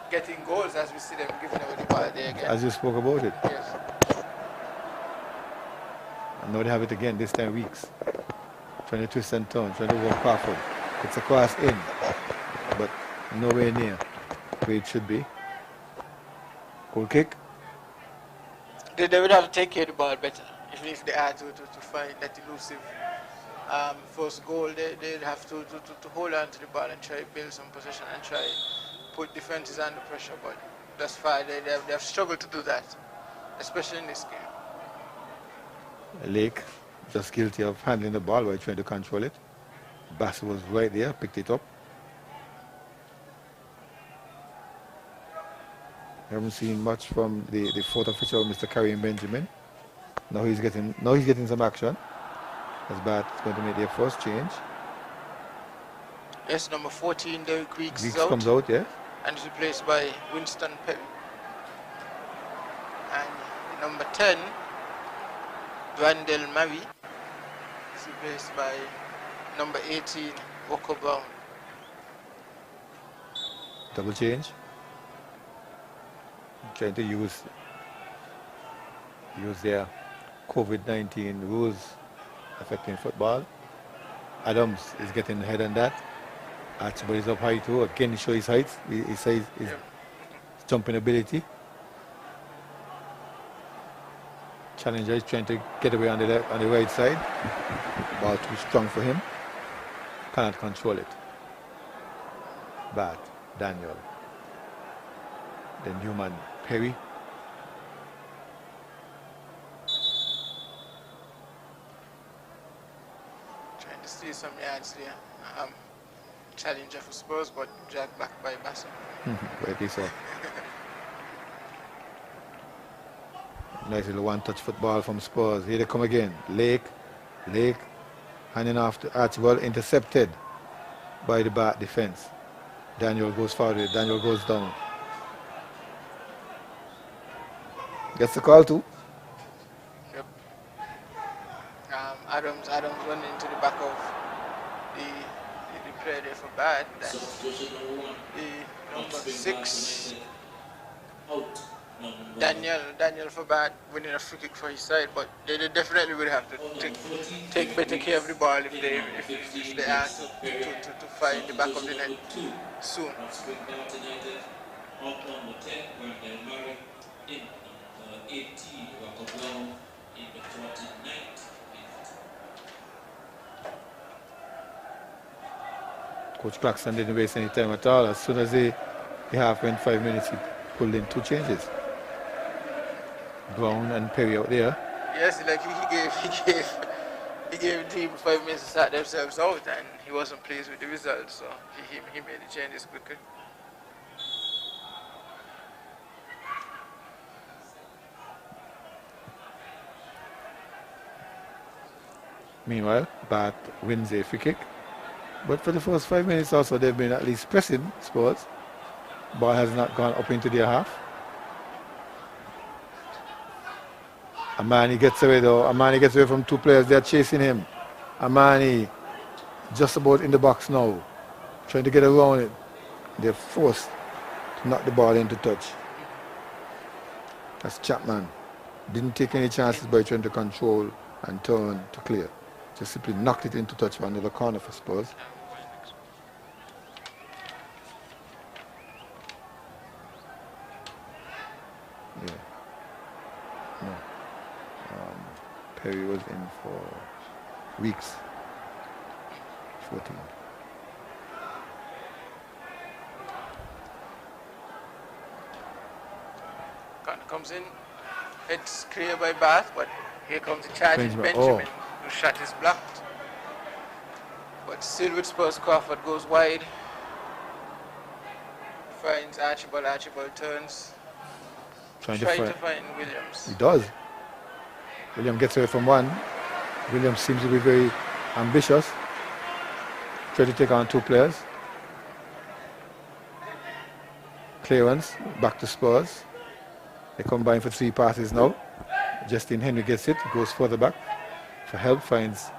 S3: getting goals as we see them giving away the ball there again.
S2: As you spoke about it.
S3: Yes.
S2: And now they have it again, this time Weeks. Trying to twist and turn, trying to walk Crawford. It's a cross in, but nowhere near where it should be. Goal kick.
S3: They would have to take care of the ball better. Even if they are to find that elusive first goal, they'd have to hold on to the ball and try to build some possession and try put defenses under pressure. But thus far, they have struggled to do that, especially in this game.
S2: Lake just guilty of handling the ball while trying to control it. Bass was right there, picked it up. Haven't seen much from the fourth official, Mr. Karim Benjamin. Now he's getting some action. As Bat going to make their first change.
S3: Yes, number 14, Derek Weeks is
S2: Weeks comes out, yeah.
S3: And is replaced by Winston Perry. And number 10, Dwandel Mavi, is replaced by number 18, Woko Brown.
S2: Double change. Trying to use their COVID-19 rules affecting football. Adams is getting ahead on that. Archibald is up high too. Again, he shows his height. He says his jumping ability. Challenger is trying to get away on the right side. Ball too strong for him. Cannot control it. Bat, Daniel. Then Newman, Perry.
S3: Trying to steal some yards there. Challenger for Spurs, but dragged back by Basso.
S2: Rightly so. Nice little one-touch football from Spurs. Here they come again. Lake, handing off to Archibald, intercepted by the back defense. Daniel goes forward. Daniel goes down. Gets the call too.
S3: Yep. Adams running into the back of the player there for bad. That's the number 6. Daniel for bad winning a free kick for his side, but they definitely will have to take better care of the ball if they are to find the back of the net soon.
S2: Coach Claxton didn't waste any time at all. As soon as the half went 5 minutes, he pulled in 2 changes. Brown and Perry out there.
S3: Yes, like he gave the team 5 minutes to sort themselves out, and he wasn't pleased with the result, so he made the changes quickly.
S2: Meanwhile, Bat wins a free kick. But for the first 5 minutes also, they've been at least pressing Spurs. Ball has not gone up into their half. Amani gets away though. Amani gets away from two players. They're chasing him. Amani just about in the box now. Trying to get around it. They're forced to knock the ball into touch. That's Chapman. Didn't take any chances by trying to control and turn to clear. Just simply knocked it into touch for another corner for Spurs. Yeah. No. Perry was in for weeks. 14.
S3: Comes in, it's clear by Bath, but here comes the charge. Benjamin, whose shot is blocked. But still with Spurs, Crawford goes wide. Finds Archibald, Archibald turns. Trying to find Williams.
S2: He does. Williams gets away from one. Williams seems to be very ambitious. Try to take on two players. Clearance, back to Spurs. They combine for 3 passes now. Justin Henry gets it, goes further back. For help, finds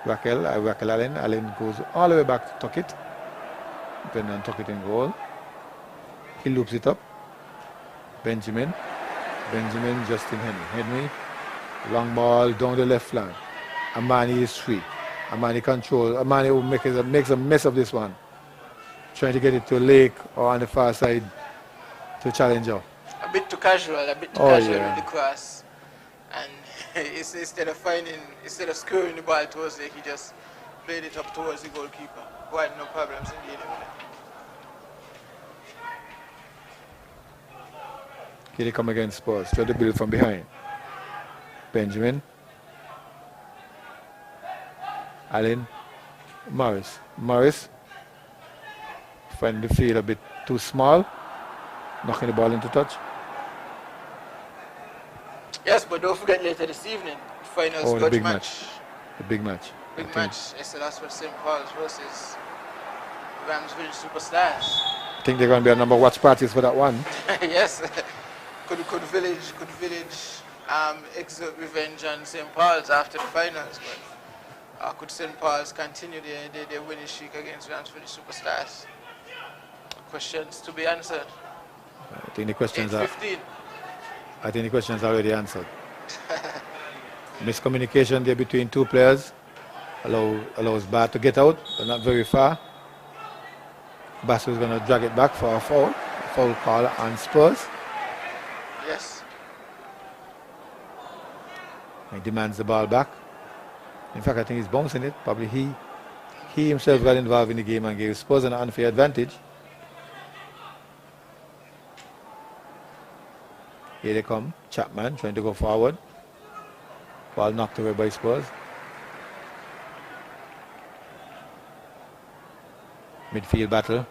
S2: Raquel Allen. Allen goes all the way back to Tuckett. Then on Tuckett in goal. He loops it up. Benjamin, Justin Henry. Long ball down the left flank. Amani is free. Amani control. Amani will makes a mess of this one. Trying to get it to Lake or on the far side to Challenger.
S3: A bit too casual with the cross. And instead of scoring the ball towards Lake, he just played it up towards the goalkeeper. Who had no problems in dealing with it.
S2: Here they come against Spurs. Try to build from behind. Benjamin. Allen. Morris. Finding the field a bit too small. Knocking the ball into touch.
S3: Yes, but don't forget later this evening, final Scotch match.
S2: The big match.
S3: Big match. SLS with St. Paul's versus Ramsville Superstars.
S2: I think they're going to be a number of watch parties for that one.
S3: Yes. Could Village exert revenge on St. Paul's after the finals, but could St. Paul's continue their winning streak against Ramsville Superstars? Questions to be answered.
S2: I think the questions are already answered. Miscommunication there between two players allows Bath to get out, but not very far. Bass is going to drag it back for a foul call on Spurs.
S3: Yes.
S2: He demands the ball back. In fact, I think he's bouncing it. Probably he himself got involved in the game and gave Spurs an unfair advantage. Here they come. Chapman trying to go forward. Ball knocked away by Spurs. Midfield battle.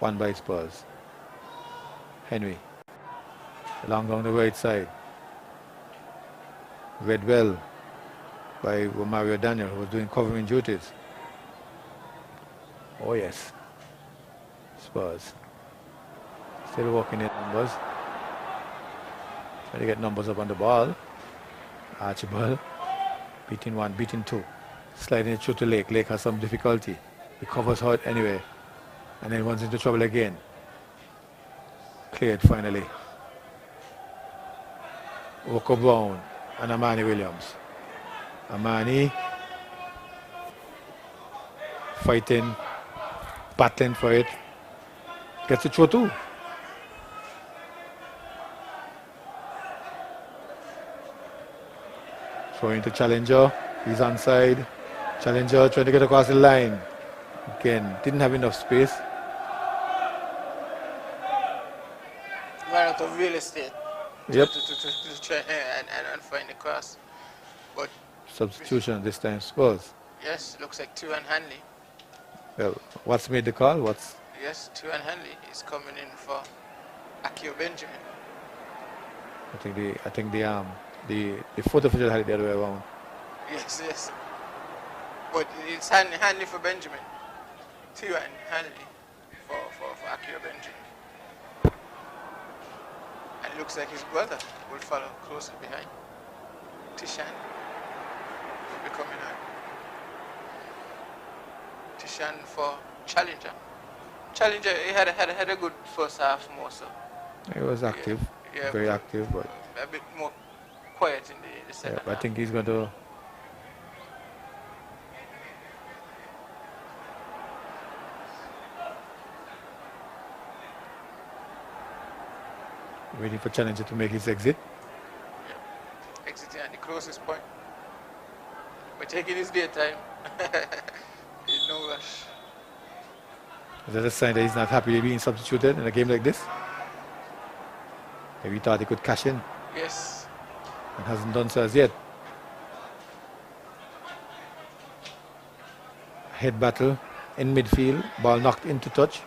S2: Won by Spurs. Henry. Along down the right side. Read well by Mario Daniel, who was doing covering duties. Oh yes. Spurs. Still working in numbers. Trying to get numbers up on the ball. Archibald. Beating one, beating two. Sliding it through to Lake. Lake has some difficulty. Recovers hard anyway. And then runs into trouble again. Cleared finally. Woko Brown and Amani Williams. Amani fighting, battling for it. Gets it through too. Throwing to Challenger. He's onside. Challenger trying to get across the line. Again, didn't have enough space.
S3: Ran out of real estate.
S2: Yep.
S3: To try and find the cross. But
S2: substitution this time, Spurs.
S3: Yes, looks like Tuan Hanley.
S2: Well, what's made the call?
S3: Yes, Tuan Hanley is coming in for Akio Benjamin.
S2: I think the fourth official had it the other way around.
S3: Yes. But it's Hanley for Benjamin. Theo and Hanley for Akio Benching. And it looks like his brother will follow closely behind. Tishan will be coming on. Tishan for Challenger. Challenger, he had a good first half more so.
S2: He was active, very active, but
S3: a bit more quiet in the second
S2: I
S3: half.
S2: think he's going to waiting for Challenger to make his exit.
S3: Exiting at the closest point. But taking his daytime. In no rush.
S2: Is that a sign that he's not happy being substituted in a game like this? Maybe he thought he could cash in.
S3: Yes.
S2: And hasn't done so as yet. Head battle in midfield. Ball knocked into touch.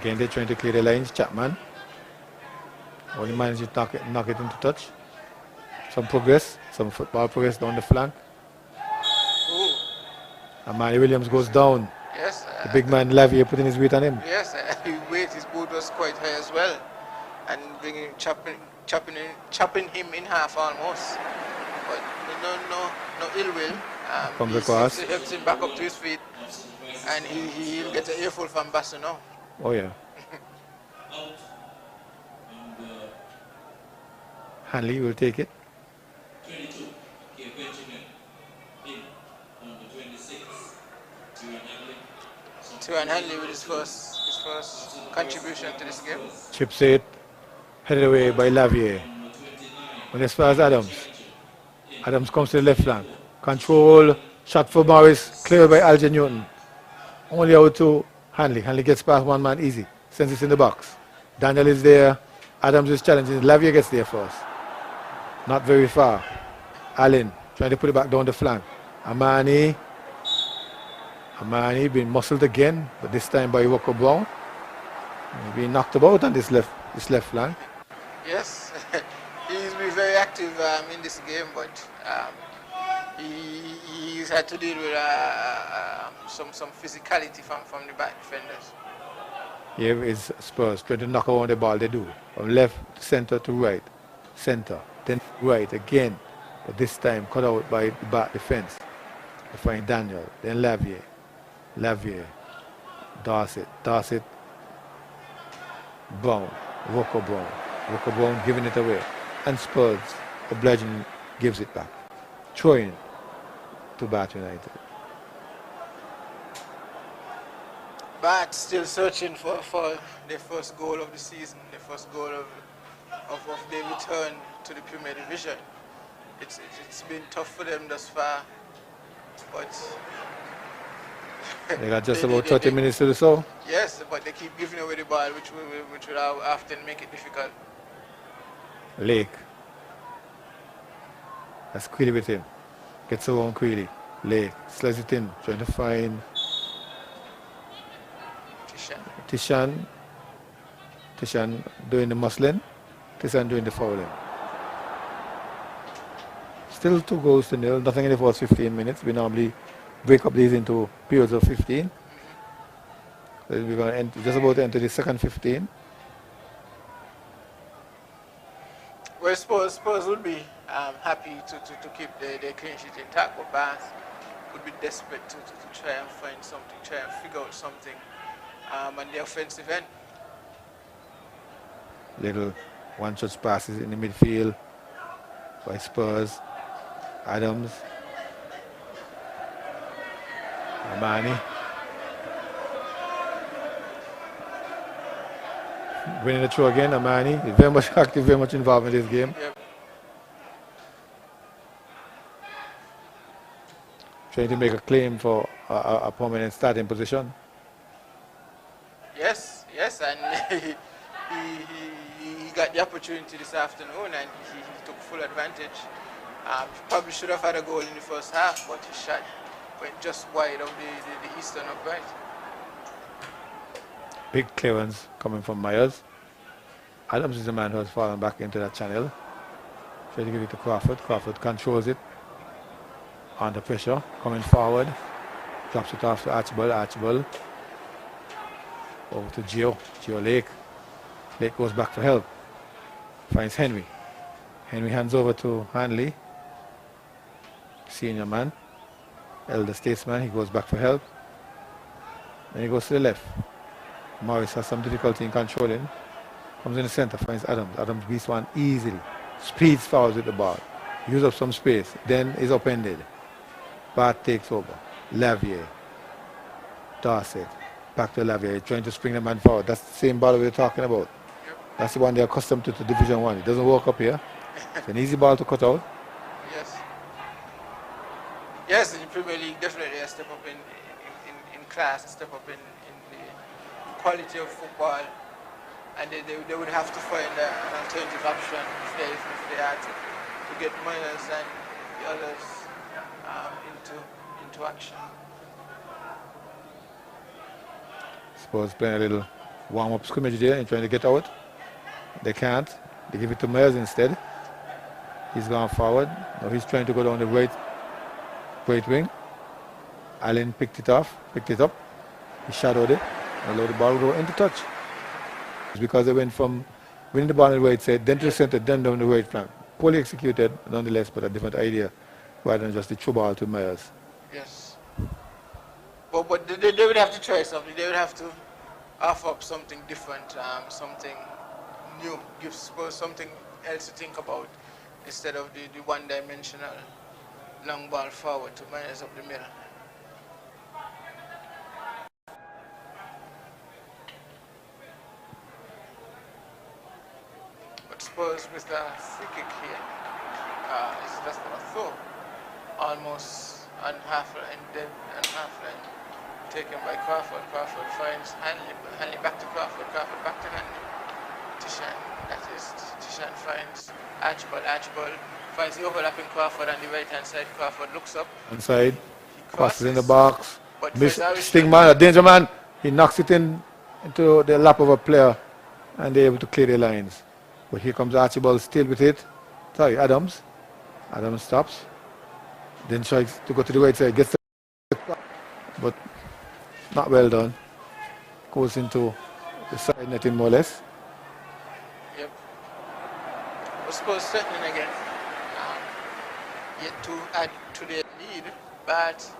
S2: Again, they're trying to clear the lines. Chapman only managed to knock it into touch. Some progress, some football progress down the flank.
S3: Ooh.
S2: Amani Williams goes down.
S3: Yes.
S2: The big man Lavier putting his weight on him.
S3: Yes, his boot was quite high as well. And chopping him in half almost. But no ill will.
S2: Comes across.
S3: He helps him back up to his feet. And he'll get an earful from Basso now.
S2: Oh yeah. Hanley will take it.
S4: 22, Benjamin, in on the 26,
S3: Theo Hanley with his first contribution to this game.
S2: Chips it, headed away by Lavier. When as far as Adams. Adams comes to the left flank. Control, shot for Morris, cleared by Alger Newton. Only out to Hanley. Hanley gets past one man easy. Sends it in the box. Daniel is there. Adams is challenging. Lavier gets there first. Not very far. Allen trying to put it back down the flank. Amani being muscled again, but this time by Walker Brown. He's being knocked about on this left flank.
S3: Yes, he's been very active in this game, but he's had to deal with some physicality from the back defenders.
S2: Here is Spurs trying to knock around the ball. They do from left to center to right, center, then right again, but this time cut out by the back defense. They find Daniel, then Lavier, Dorset, Brown, Walker Brown giving it away, and Spurs obligingly gives it back, throwing it to Bath United.
S3: But still searching for their first goal of the season, the first goal of their return to the Premier Division. It's been tough for them thus far, but
S2: they got just about 30 minutes to do so.
S3: Yes, but they keep giving away the ball, which will often make it difficult.
S2: Lake. That's Queely with him. Gets around Queely. Lake slides it in, trying to find Tishan doing the muscling. Tishan doing the fouling. Still 2-0, nothing in the first 15 minutes. We normally break up these into periods of 15. So we're going to just about to enter the second 15.
S3: Well, Spurs would be happy to keep their clean sheet intact, but Bath would be desperate to try and find something, try and figure out something on the offensive end.
S2: Little one-touch passes in the midfield by Spurs. Adams. Amani. Winning the throw again, Amani. He's very much active, very much involved in this game.
S3: Yep.
S2: Trying to make a claim for a permanent starting position.
S3: Yes, and he got the opportunity this afternoon and he took full advantage. Probably should have had a goal in the first half, but his shot went just wide of the eastern upright.
S2: Big clearance coming from Myers. Adams is the man who has fallen back into that channel. Trying to give it to Crawford. Crawford controls it. under pressure, coming forward. Drops it off to Archibald. Archibald over to Gio. Gio Lake. Lake goes back for help. Finds Henry. Henry hands over to Hanley. Senior man. Elder statesman. He goes back for help. Then he goes to the left. Morris has some difficulty in controlling. Comes in the center. Finds Adams. Adams beats one easily. Speeds forward with the ball. Use up some space. Then is upended. Bart takes over. Lavier. Dorset. Back to Lavier. Trying to spring the man forward. That's the same ball we were talking about. That's the one they're accustomed to Division 1. It doesn't work up here. It's an easy ball to cut out.
S3: Yes. Yes, in the Premier League, definitely a step up in class, a step up in the quality of football. And they would have to find an alternative option if they had to get Myers and the others into action.
S2: Spurs playing a little warm-up scrimmage there and trying to get out. They can't. They give it to Myers instead. He's gone forward. Now he's trying to go down the right wing. Allen picked it up. He shadowed it. And allowed the ball to go into touch. It's because they went from winning the ball on the right side, then to the center, then down the right flank. Poorly executed, nonetheless, but a different idea rather than just the true ball to Myers.
S3: Yes. But they would have to try something. They would have to offer up something different, something new, give Spurs something else to think about instead of the one-dimensional long ball forward to Myers up the middle. But Spurs with a free kick here. It's just a throw. Almost on half line, dead on half line. Taken by Crawford. Crawford finds Hanley. Hanley back to Crawford. Crawford back to Hanley. Tishan. That is, Tishan finds Archibald. Archibald finds the overlapping Crawford on the right hand side. Crawford looks up.
S2: Inside. Passes in the box.
S3: But
S2: Sting man, a danger man. He knocks it into the lap of a player and they're able to clear the lines. But here comes Archibald still with it. Sorry, Adams. Adams stops. Then tries to go to the right side. Gets the but not well done. Goes into the side netting more or less.
S3: Yep. But Spurs threatening again. Yet to add to their lead, but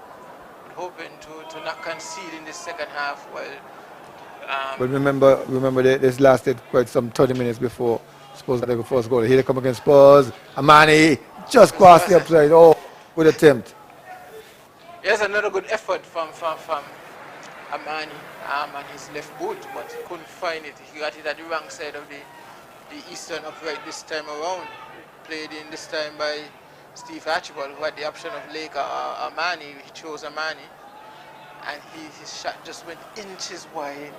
S3: hoping to not concede in the second half.
S2: But remember this lasted quite some 30 minutes before Spurs had the first goal. Here they come against Spurs. Amani just crossed the upside. Oh, good attempt.
S3: Yes, another good effort from Amani on his left boot, but he couldn't find it. He got it at the wrong side of the eastern upright this time around. Played in this time by Steve Archibald, who had the option of Lake or Amani. He chose Amani, and his shot just went inches wide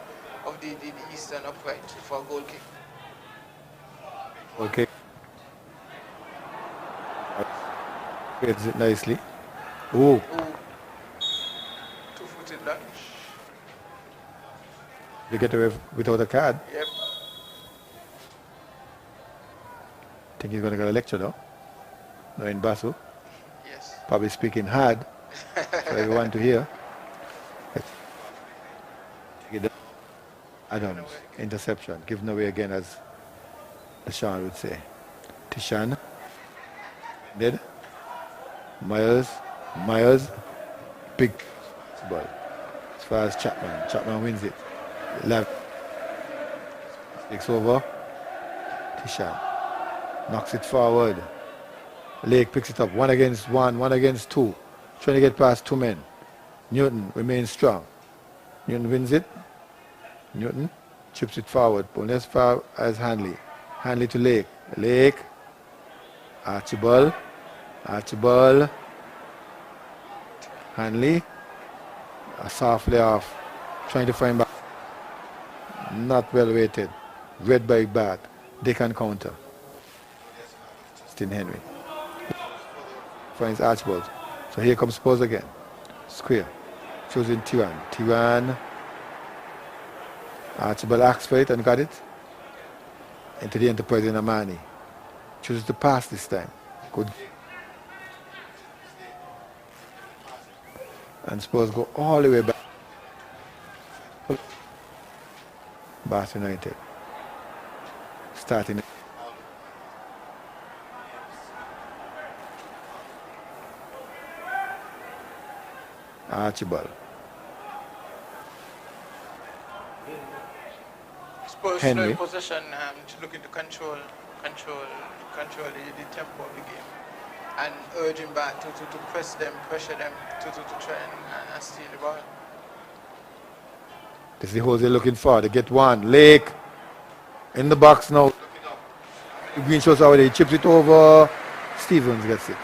S3: of the eastern upright for a goal kick.
S2: Okay. Gets it nicely. Ooh.
S3: Two-footed lunge.
S2: They get away without a card.
S3: Yep.
S2: Think he's going to get a lecture though. Knowing Basu.
S3: Yes.
S2: Probably speaking hard for everyone to hear. Adams, interception, given away again as Sean would say. Tishan, dead. Myers, big ball. As far as Chapman wins it. Left takes over. Tishan knocks it forward. Lake picks it up. 1 against 1, 1 against 2. Trying to get past 2 men. Newton remains strong. Newton wins it. Newton chips it forward. Only as far as Hanley. Hanley to Lake. Lake. Archibald. Hanley. A soft layoff. Trying to find back. Not well weighted. Read by Bat. They can counter. Justin Henry. Finds Archibald. So here comes Spurs again. Square. Choosing Tiran. Archibald asks for it and got it. Into the enterprise in Amani. Chooses to pass this time. Good. And Spurs go all the way back. Bath United. Starting. Archibald.
S3: Spurs
S2: Henry.
S3: in possession to look into control the tempo of the game and urging back to press them, pressure them to try and steal the ball.
S2: This is the holes they're looking for. They get one. Lake in the box now. Green shows how he chips it over. Stevens gets it.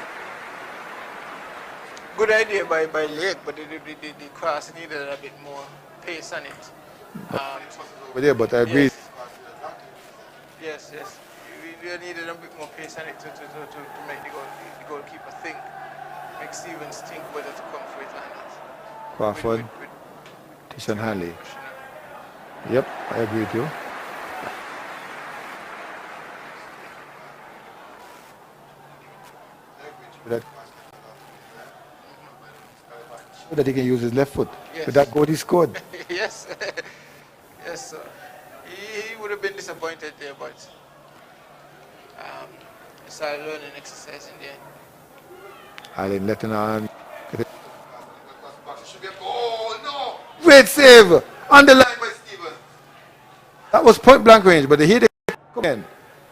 S3: Good idea by Lake, but the cross needed a bit more pace on it.
S2: But I agree.
S3: Yes. We needed a bit more pace on it to make the goalkeeper think, make Stevens think whether to come for it or not.
S2: Crawford, Tishan Hanley. Yep, I agree with you. That he can use his left foot.
S3: Yes.
S2: With that goal he scored.
S3: Yes. Yes, sir. He would have been disappointed there, but it's a learning exercise in the end.
S2: Allen letting on. Oh no! Great save! On the line by Stevens. That was point blank range, but they hit it again.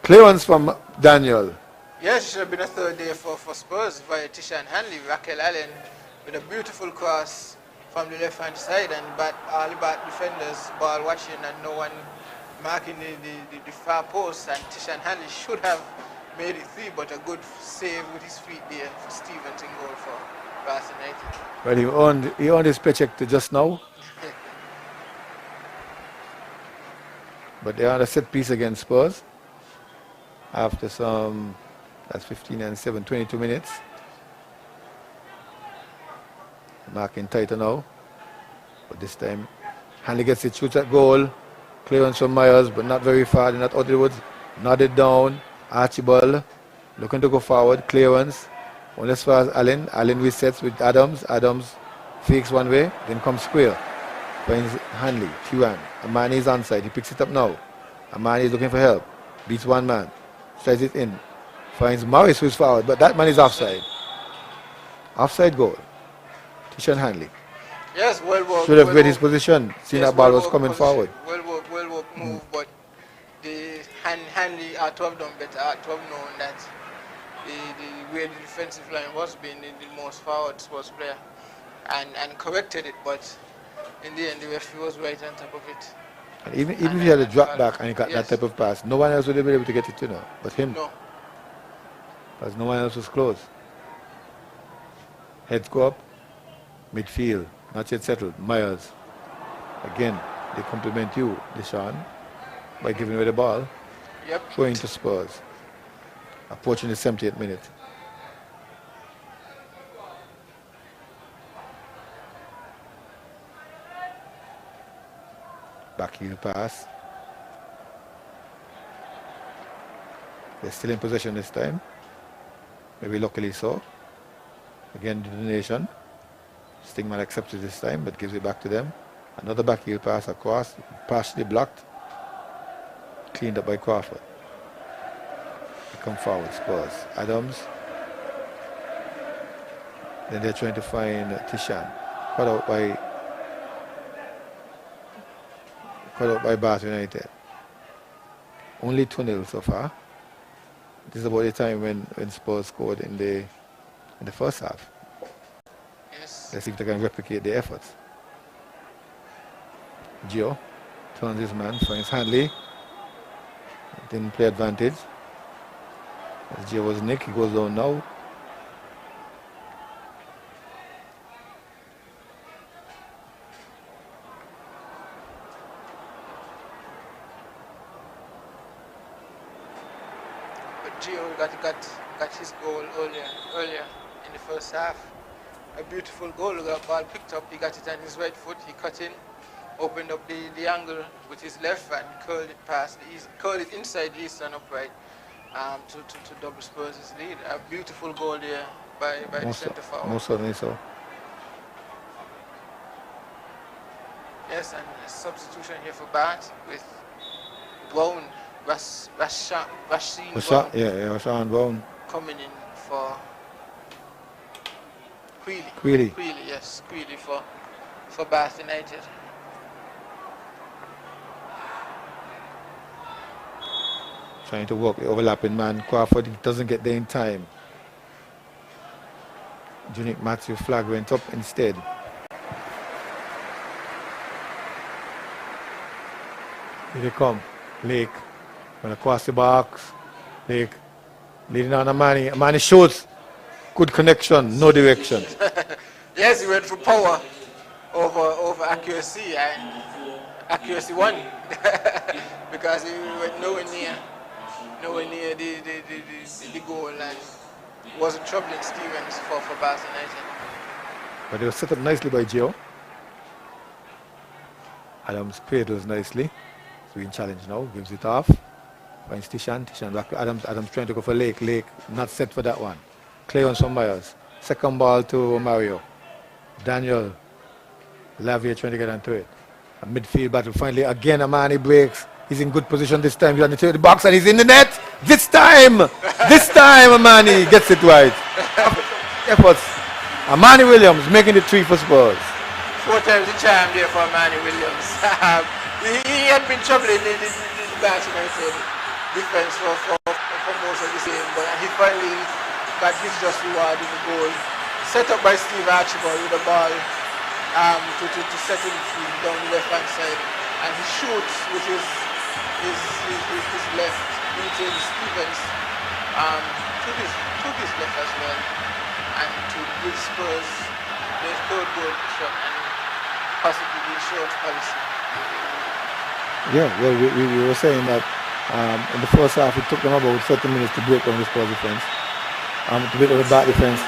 S2: Clearance from Daniel.
S3: Yes, it should have been a third day for Spurs via Tishan Hanley. Raquel Allen with a beautiful cross from the left hand side, and all the back defenders ball watching and no one marking the far post, and Tishan Hanley should have made it 3, but a good save with his feet there for Stevens in goal for Bath United.
S2: Well, he earned his paycheck to just now. But they are a set piece against Spurs. After some, that's 15 and 7, 22 minutes. Marking tighter now. But this time, Hanley gets it, shoots at goal. Clearance from Myers, but not very far. They're not out of the woods. Nodded down. Archibald looking to go forward. Clearance. Only as far as Allen. Allen resets with Adams. Adams fakes one way, then comes square. Finds Hanley. Tuan. Amani is onside. He picks it up now. Amani is looking for help. Beats one man. Slides it in. Finds Morris, who's forward, but that man is offside. Offside goal. Tishan Hanley.
S3: Yes, well worked.
S2: Should have read his position, seeing that ball was coming forward.
S3: Well worked move, but the Hanley ought to have done better, ought to have known that the way the defensive line was being the most forward Spurs player and corrected it, but in the end the referee was right on top of it.
S2: And even if he had a drop back and he got that type of pass, no one else would have been able to get it, but him.
S3: No.
S2: Because no one else was close. Heads go up, midfield, not yet settled. Myers. Again, they compliment you, Deshaun, by giving away the ball.
S3: Yep.
S2: Throwing to Spurs. Approaching the 78th minute. Backheel pass. They're still in possession this time. Maybe luckily so. Again, the donation. Stingman accepts it this time, but gives it back to them. Another backheel pass across, partially blocked. Cleaned up by Crawford. They come forward, Spurs. Adams. Then they're trying to find Tishan. Cut out by Bath United. Only 2-0 so far. This is about the time when Spurs scored in the first half.
S3: Yes.
S2: Let's see if they can replicate the efforts. Gio turns his man, finds Hanley. Didn't play advantage. As Gio was nicked, he goes down now.
S3: Gio got his goal earlier in the first half. A beautiful goal. The ball picked up. He got it on his right foot. He cut in, opened up the angle with his left and curled it past the east, curled it inside the eastern upright to double Spurs' lead. A beautiful goal there by the centre forward.
S2: Most certainly so.
S3: Yes, and a substitution here for Bath with Brown, Rasheen Brown.
S2: Rashaan Brown.
S3: Coming in for
S2: Queely.
S3: Yes, Queely for Bath United.
S2: Trying to work the overlapping man. Crawford, he doesn't get there in time. Junick Matthew flag went up instead. Here they come. Lake. Going across the box. Lake. Leading on Amani. Amani shoots. Good connection. No direction.
S3: Yes, he went for power over accuracy, and accuracy won. Because he went nowhere near the goal, and wasn't troubling Stevens for Bath United.
S2: But they were set up nicely by Gio. Adams cradles nicely. So in challenge now, gives it off. Finds Tishan back to Adams. Adams trying to go for Lake. Lake not set for that one. Clayons from Myers. Second ball to Mario. Daniel Lavier trying to get onto it. A midfield battle finally again. Amani breaks. He's in good position this time. He's on the box and he's in the net. This time Amani gets it right. Efforts. Amani Williams making it 3 for Spurs.
S3: 4 times the charm there for Amani Williams. he had been troubling the Bath United defense for most of the game, but he finally got his just reward in the goal. Set up by Steve Archibald with the ball to settle the field down the left hand side, and he shoots with his left, beating Stevens to his left as well, and to give Spurs the third goal shot and possibly the short policy.
S2: Yeah, well, we were saying that in the first half it took them about 30 minutes to break down the Spurs defense. To break down the back defense.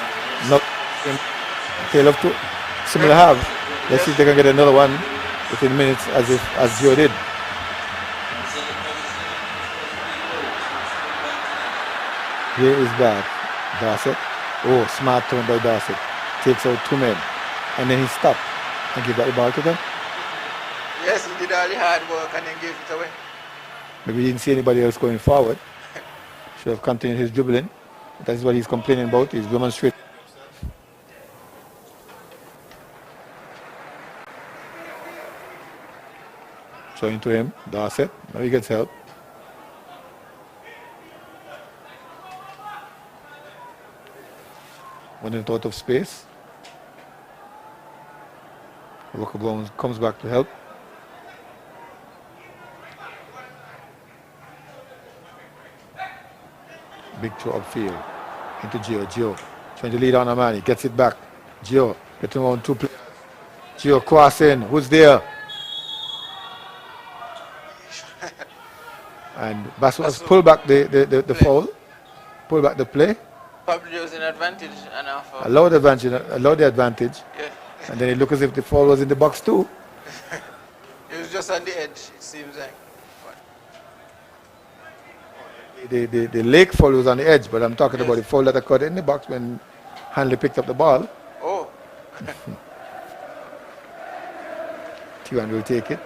S2: Not in tail of two. Similar half. Let's see if they can get another one within minutes as Gio did. Here is back. Darset. Oh, smart turn by Darset. Takes out 2 men. And then he stopped and gave back the ball to them.
S3: Yes, he did all the hard work and then gave it away.
S2: Maybe he didn't see anybody else going forward. Should have continued his dribbling. That is what he's complaining about. He's demonstrating. Showing to him, Darset. Now he gets help. One in out of space. Walker Bones comes back to help. Big throw upfield into Gio. Gio trying to lead on Amani. Gets it back. Gio getting on 2 players. Gio crossing. Who's there? And Bassos pull back the foul. Pull back the play.
S3: Probably there was an advantage enough.
S2: Allow the advantage.
S3: Yeah.
S2: And then it looked as if the foul was in the box too.
S3: It was just on the edge, it seems like.
S2: The Lake foul was on the edge, but I'm talking about the foul that occurred in the box when Hanley picked up the ball.
S3: Oh.
S2: T1 will take it.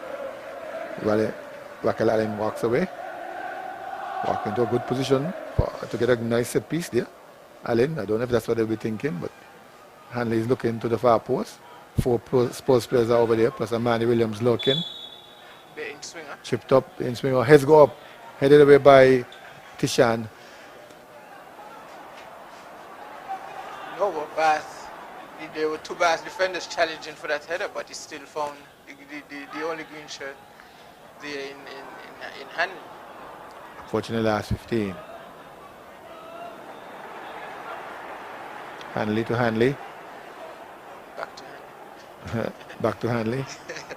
S2: Raquel Allen walks away. Walk into a good position to get a nice set piece there. Allen, I don't know if that's what they'll be thinking, but Hanley is looking to the far post. 4 Spurs players are over there, plus Amani Williams lurking.
S3: The in-swinger.
S2: Chipped up, the in-swinger. Heads go up. Headed away by Tishan.
S3: No, but Bath, there were 2 Bath defenders challenging for that header, but he still found the only green shirt there in Hanley.
S2: Fortunately, last 15. Hanley to Hanley.
S3: Back to Hanley.
S2: Back to Hanley.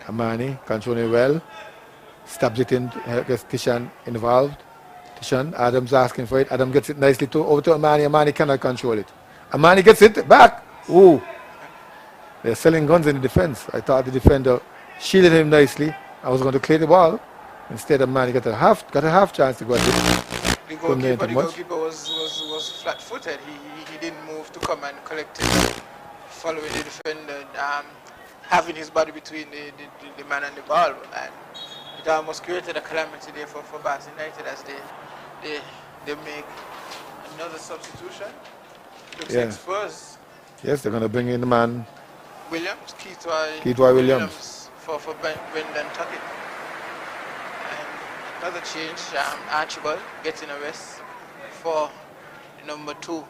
S2: Amani controlling well. Stabs it in, gets Tishan involved. Tishan, Adams asking for it. Adam gets it nicely over to Amani. Amani cannot control it. Amani gets it back. Ooh. They're selling guns in the defense. I thought the defender shielded him nicely. I was going to clear the ball. Instead, Amani got a half chance to go at it.
S3: The goalkeeper was flat-footed. He didn't move to come and collect it. Following the defender, having his body between the man and the ball, and it almost created a calamity there for Bath United as they make another substitution. Looks like Spurs.
S2: Yes, they're going to bring in the man
S3: Williams,
S2: Keithway Williams
S3: for Brendan Tuckett. And another change, Archibald getting a rest for number 2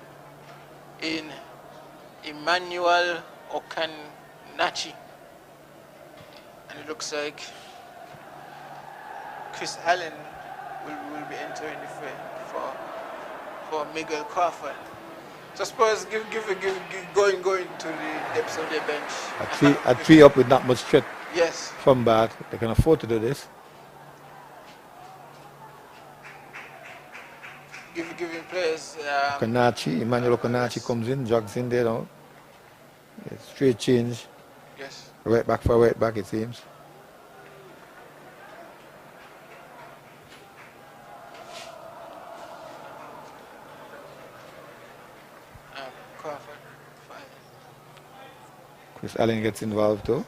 S3: in Emmanuel Okanachi. And it looks like Chris Allen will be entering the fray for Miguel Crawford. So Spurs going to the depths of their bench.
S2: At three up with not much threat.
S3: Yes.
S2: From Bath, they can afford to do this.
S3: Giving players.
S2: Emmanuel Okanachi comes in, jogs in there now. Straight change.
S3: Yes.
S2: Right back for right back, it seems. Chris Allen gets involved too.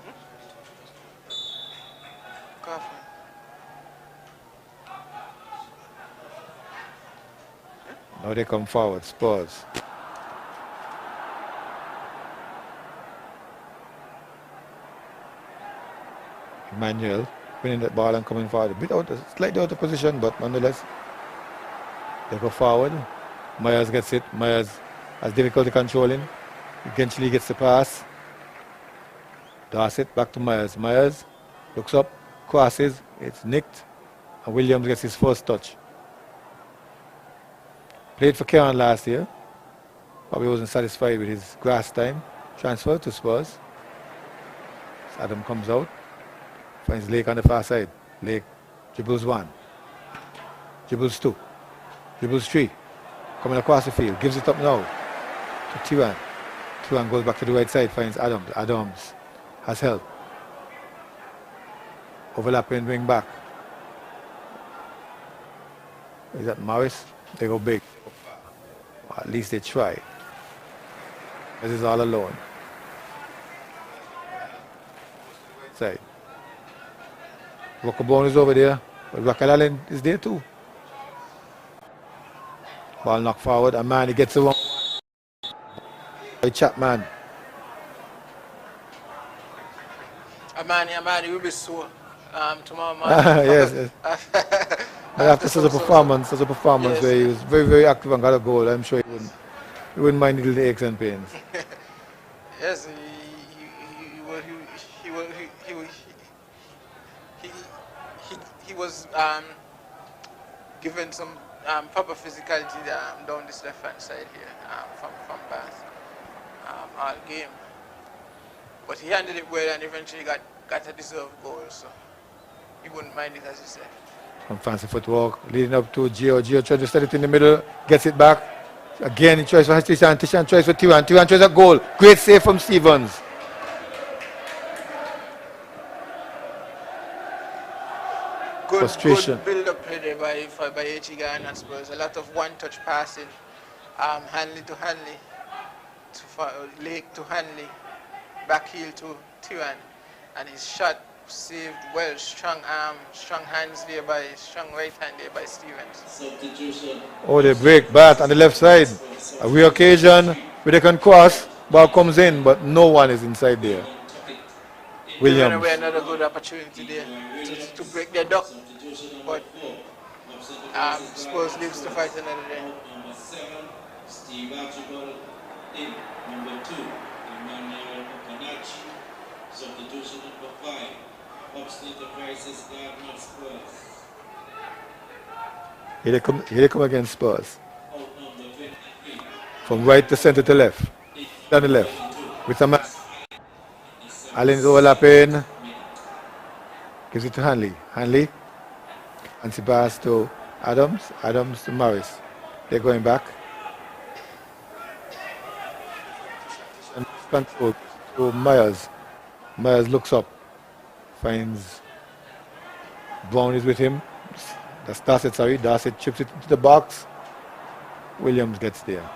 S2: Now they come forward, Spurs. Emmanuel winning that ball and coming forward. A bit slightly out of position, but nonetheless, they go forward. Myers gets it. Myers has difficulty controlling. Eventually gets the pass. Dorset back to Myers. Myers looks up, crosses, it's nicked, and Williams gets his first touch. Played for Cairn last year. Probably wasn't satisfied with his grass time. Transfer to Spurs. Adam comes out. Finds Lake on the far side. Lake dribbles 1. Dribbles 2. Dribbles 3. Coming across the field. Gives it up now to Tiwan. Tiwan goes back to the right side. Finds Adams. Adams has help. Overlapping wing back. Is that Morris? They go big. Well, at least they try. This is all alone. Side. Rockabone is over there. But Raquel Allen is there too. Ball knocked forward. Amani gets the one. Chapman.
S3: Amani will be sore tomorrow morning.
S2: Yes. After such a performance
S3: yes.
S2: where he was very, very active and got a goal, I'm sure he wouldn't mind little aches and pains.
S3: Yes, he was given some proper physicality down this left hand side here from Bath all game. But he handled it well and eventually got a deserved goal, so he wouldn't mind it, as you said.
S2: Some fancy footwork leading up to Gio. Gio tries to set it in the middle, gets it back. Again, he tries for Tishan. Tishan tries for Tiwan. Tiwan tries a goal. Great save from Stevens. Frustration.
S3: Good build-up play there by Echigan and Spurs. A lot of one-touch passing, Hanley to Hanley, Lake to Hanley, back heel to Tiwan, and his shot saved well. Strong arm, strong hands there strong right hand there by Stevens.
S2: Oh, they break Bath on the left side. A rare occasion where they can cross, ball comes in, but no one is inside there. Williams.
S3: Away another good opportunity there to break their duck, but Spurs lives to fight another day.
S4: Number 7, Steve Archibald in. Number 2, Emmanuel Okanachi. Substitution number 5, Upstate Enterprises Gardner Spurs.
S2: Here they come against Spurs. From right to center to left. Down the left. With a man. Allen is overlapping. Gives it to Hanley. Hanley. And she pass to Adams. Adams to Morris. They're going back. And control to Myers. Myers looks up. Finds Brown is with him. That's Dorset, sorry. Dorset chips it into the box. Williams gets there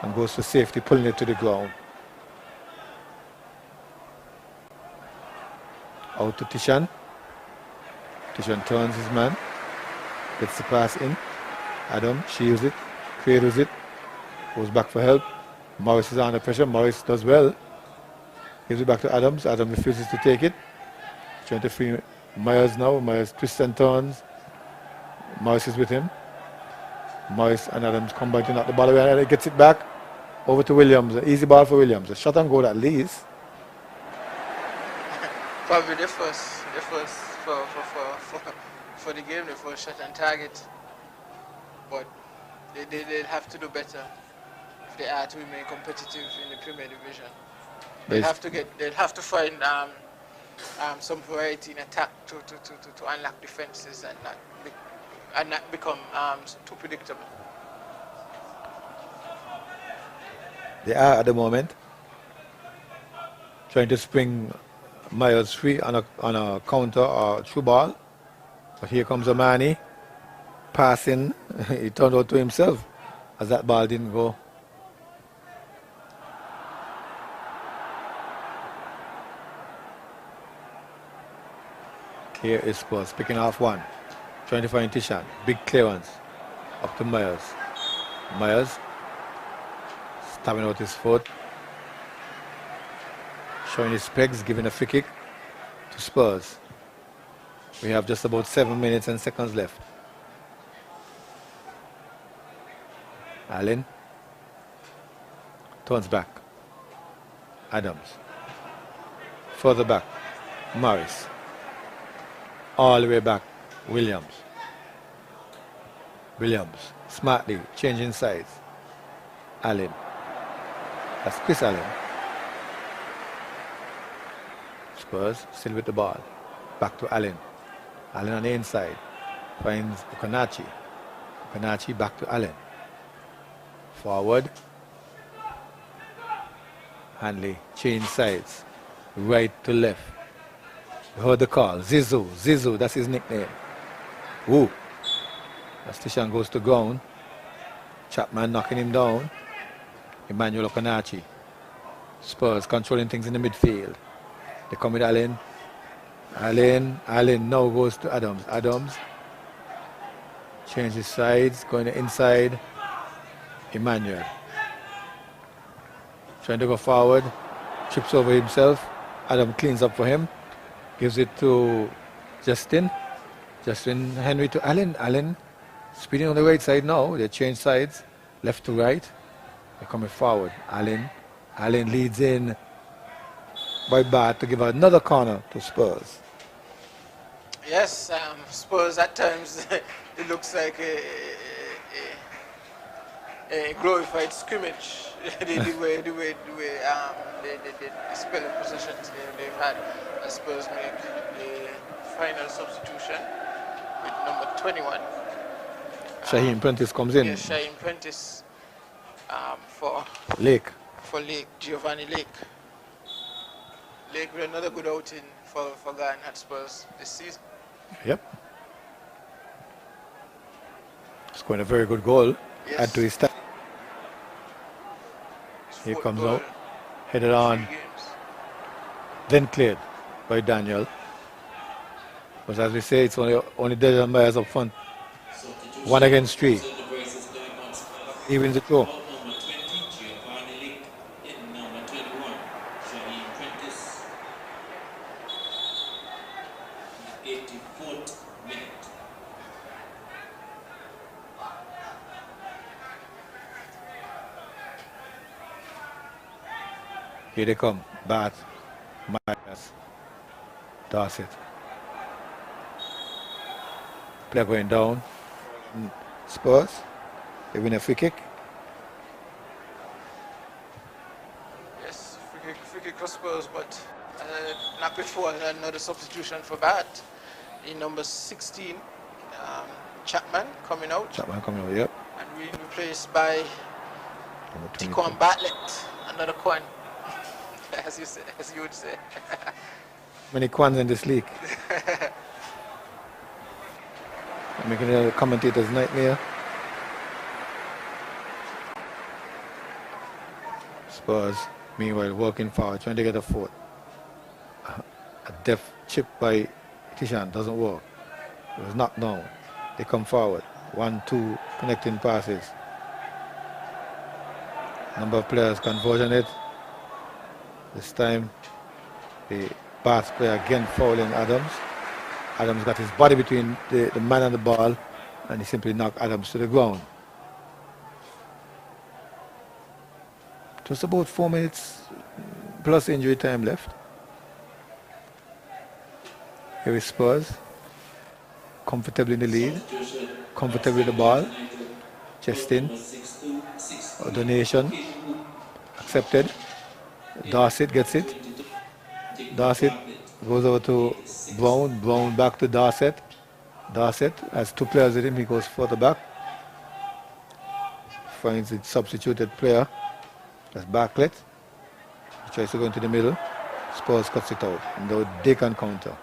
S2: and goes for safety, pulling it to the ground. Out to Tishan. Tishan turns his man. Gets the pass in. Adam shields it. Cradles it. Goes back for help. Morris is under pressure. Morris does well. Gives it back to Adams. Adams refuses to take it. Trying to free Myers now. Myers twists and turns. Morris is with him. Morris and Adams combine to knock the ball away, and he gets it back over to Williams. An easy ball for Williams. A shot and goal at least.
S3: Probably the first for the game, the first shot and target. But they'll have to do better if they are to remain competitive in the Premier Division. They'll have to find some variety in attack to unlock defenses and not become too predictable.
S2: They are at the moment trying to spring Myers free on a counter or through ball. But here comes Omani passing. He turned out to himself as that ball didn't go. Here is Spurs picking off one. Trying to find Tishan. Big clearance. Up to Myers. Myers stabbing out his foot. Showing his pegs, giving a free kick to Spurs. We have just about 7 minutes and seconds left. Allen turns back. Adams. Further back. Morris. All the way back. Williams. Williams. Smartly changing sides. Allen. That's Chris Allen. Spurs still with the ball. Back to Allen. Allen on the inside. Finds Okanachi. Okanachi back to Allen. Forward. Hanley. Change sides. Right to left. You heard the call. Zizou. Zizou, that's his nickname. Woo. As Tishan goes to ground. Chapman knocking him down. Emmanuel Okanachi. Spurs controlling things in the midfield. They come with Allen. Allen now goes to Adams. Adams changes sides, going to inside. Emmanuel trying to go forward, trips over himself. Adam cleans up for him, gives it to Justin. Justin Henry to Allen. Allen speeding on the right side now. They change sides, left to right. They're coming forward. Allen leads in by Bart to give another corner to Spurs.
S3: Yes, Spurs at times it looks like a glorified scrimmage. the way they spell the possessions they've had. Spurs make the final substitution with number 21.
S2: Shaheem Prentice comes in.
S3: Yes, Shaheem Prentice for
S2: Lake.
S3: Giovanni Lake. Lake with another good outing for Ghana at Spurs this season.
S2: Yep. Scoring a very good goal.
S3: Yes.
S2: Add to his stat. Here comes out. Headed on. Then cleared by Daniel. But as we say, it's only Dejan Myers up front. 1 against 3. He wins the throw. Here they come. Bath, Myers, Dorset. Player going down. Spurs, they win a free kick.
S3: Yes, free kick for Spurs, but not before another substitution for Bath. In number 16, Chapman coming out.
S2: Yep.
S3: And being replaced by Tikwan Bartlett, another Kwan. As you would say.
S2: Many Kwans in this league. Making the commentator's nightmare. Spurs, meanwhile, working forward, trying to get a foot. A deft chip by Tishan doesn't work. It was knocked down. They come forward. 1-2 connecting passes. Number of players converge on it. This time the Bath player again fouling Adams. Adams got his body between the man and the ball, and he simply knocked Adams to the ground. Just about 4 minutes plus injury time left. Here is Spurs, comfortably in the lead, comfortably with the ball, chest in, a donation, accepted. Dorset gets it. Dorset goes over to Brown, Brown back to Dorset. Dorset has 2 players with him, he goes further back. Finds the substituted player, that's Bartlett. He tries to go into the middle. Spurs cuts it out, and now they can counter.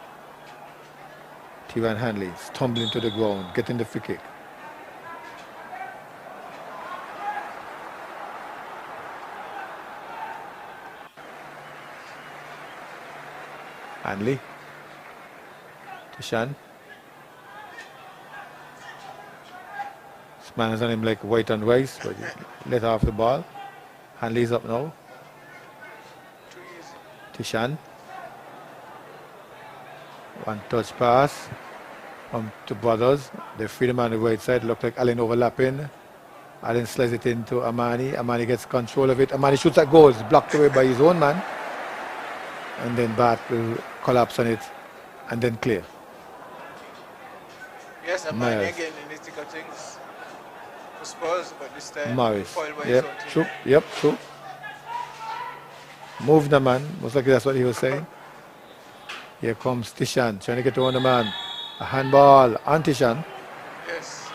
S2: T1 Hanley stumbling to the ground, getting the free kick. Hanley to Shan. This man is on him like white on rice, but he let off the ball. Hanley's up now. To Shan. One touch pass to Brothers. They free the man on the right side. Look like Allen overlapping. Allen slides it into Amani. Amani gets control of it. Amani shoots at goals, blocked away by his own man. And then Bat will collapse on it and then clear.
S3: Yes, Amani again in the thick of things for Spurs, but this time
S2: Morris.
S3: by
S2: Yep, true. Yep, true. Move the man. Most likely that's what he was saying. Here comes Tishan trying to get to the man. A handball on Tishan.
S3: Yes.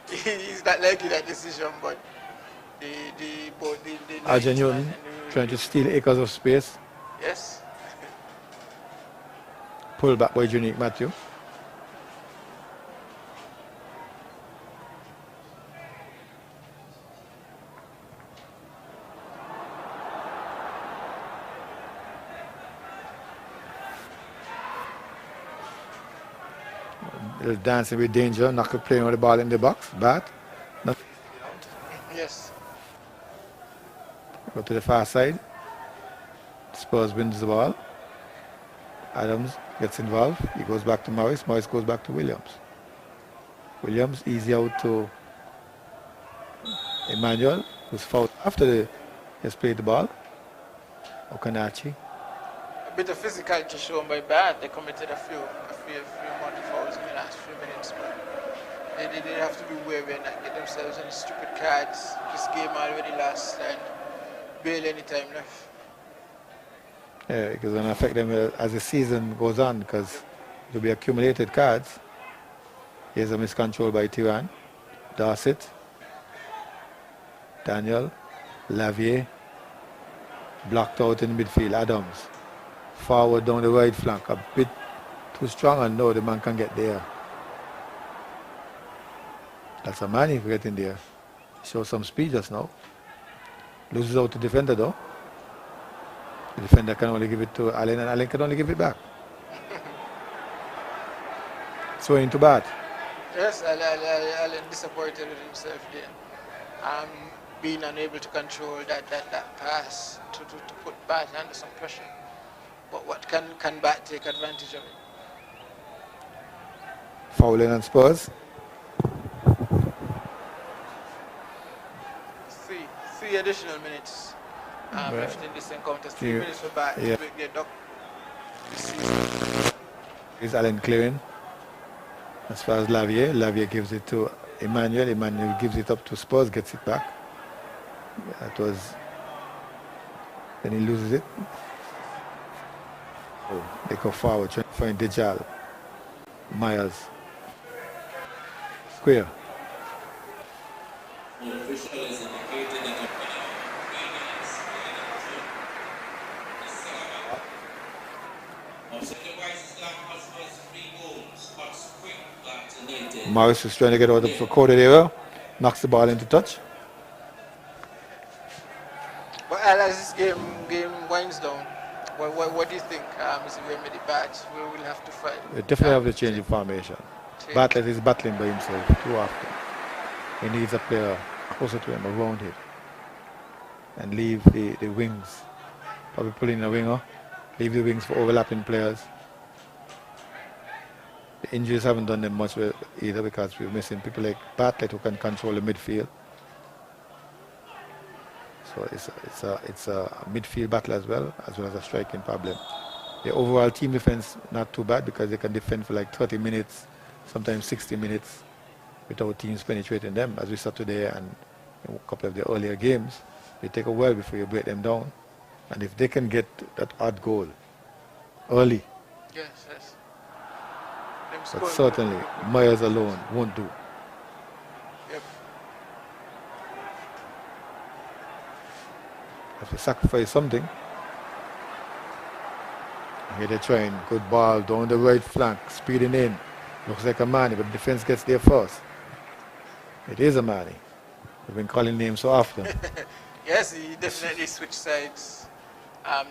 S3: He's not liking that decision, but the
S2: Arjen Newton trying to steal acres of space.
S3: Yes.
S2: Pull back by Junique Matthew. Dancing with danger, not playing with the ball in the box. Bat.
S3: Yes.
S2: Go to the far side. Spurs wins the ball. Adams gets involved. He goes back to Morris. Morris goes back to Williams. Williams easy out to Emmanuel, who's fouled after he has played the ball. Okanachi.
S3: A bit of physicality shown by Bat. They committed a few money fouls in the last few minutes, but they didn't have to be wary and not get themselves any stupid cards. This game already lost and barely any time left.
S2: Yeah, it's going to affect them as the season goes on because there'll be accumulated cards. Here's a miscontrol by Tiran. Dorset. Daniel. Lavier. Blocked out in midfield. Adams. Forward down the right flank. A bit too strong, and no, the man can get there. That's a man if you get in there. Show some speed just now. Loses out to defender though. The defender can only give it to Allen, and Allen can only give it back. So into Bat.
S3: Yes, Allen disappointed with himself there. Being unable to control that pass to put Bat under some pressure. But what can Bat take advantage of it?
S2: Fouling on Spurs.
S3: Three additional minutes left in this encounter. 3 minutes for Bat to break their duck this season.
S2: Is Allen clearing? As far as Lavier. Lavier gives it to Emmanuel. Emmanuel gives it up to Spurs, gets it back. That was... Then he loses it. Oh, they go forward, trying to find Dejal. Myers. Square. Morris is trying to get out of the coded area, knocks the ball into touch.
S3: But as this game winds down, What do you think, Mr. Remedy Badge? We will have to fight.
S2: We definitely have to change the formation. Bartlett is battling by himself too often. He needs a player closer to him, around him, and leave the wings. Probably pull in a winger, leave the wings for overlapping players. The injuries haven't done them much either because we're missing people like Bartlett who can control the midfield. So it's a midfield battle as well as a striking problem. The overall team defense not too bad because they can defend for like 30 minutes, sometimes 60 minutes without teams penetrating them, as we saw today and in a couple of the earlier games. They take a while before you break them down. And if they can get that odd goal early,
S3: yes.
S2: But certainly Myers alone won't do.
S3: Yep.
S2: Have to sacrifice something. Here they're trying, good ball down the right flank, speeding in. Looks like a Manny, but defense gets there first. It is a Manny. We've been calling names so often.
S3: Yes, he definitely switched sides in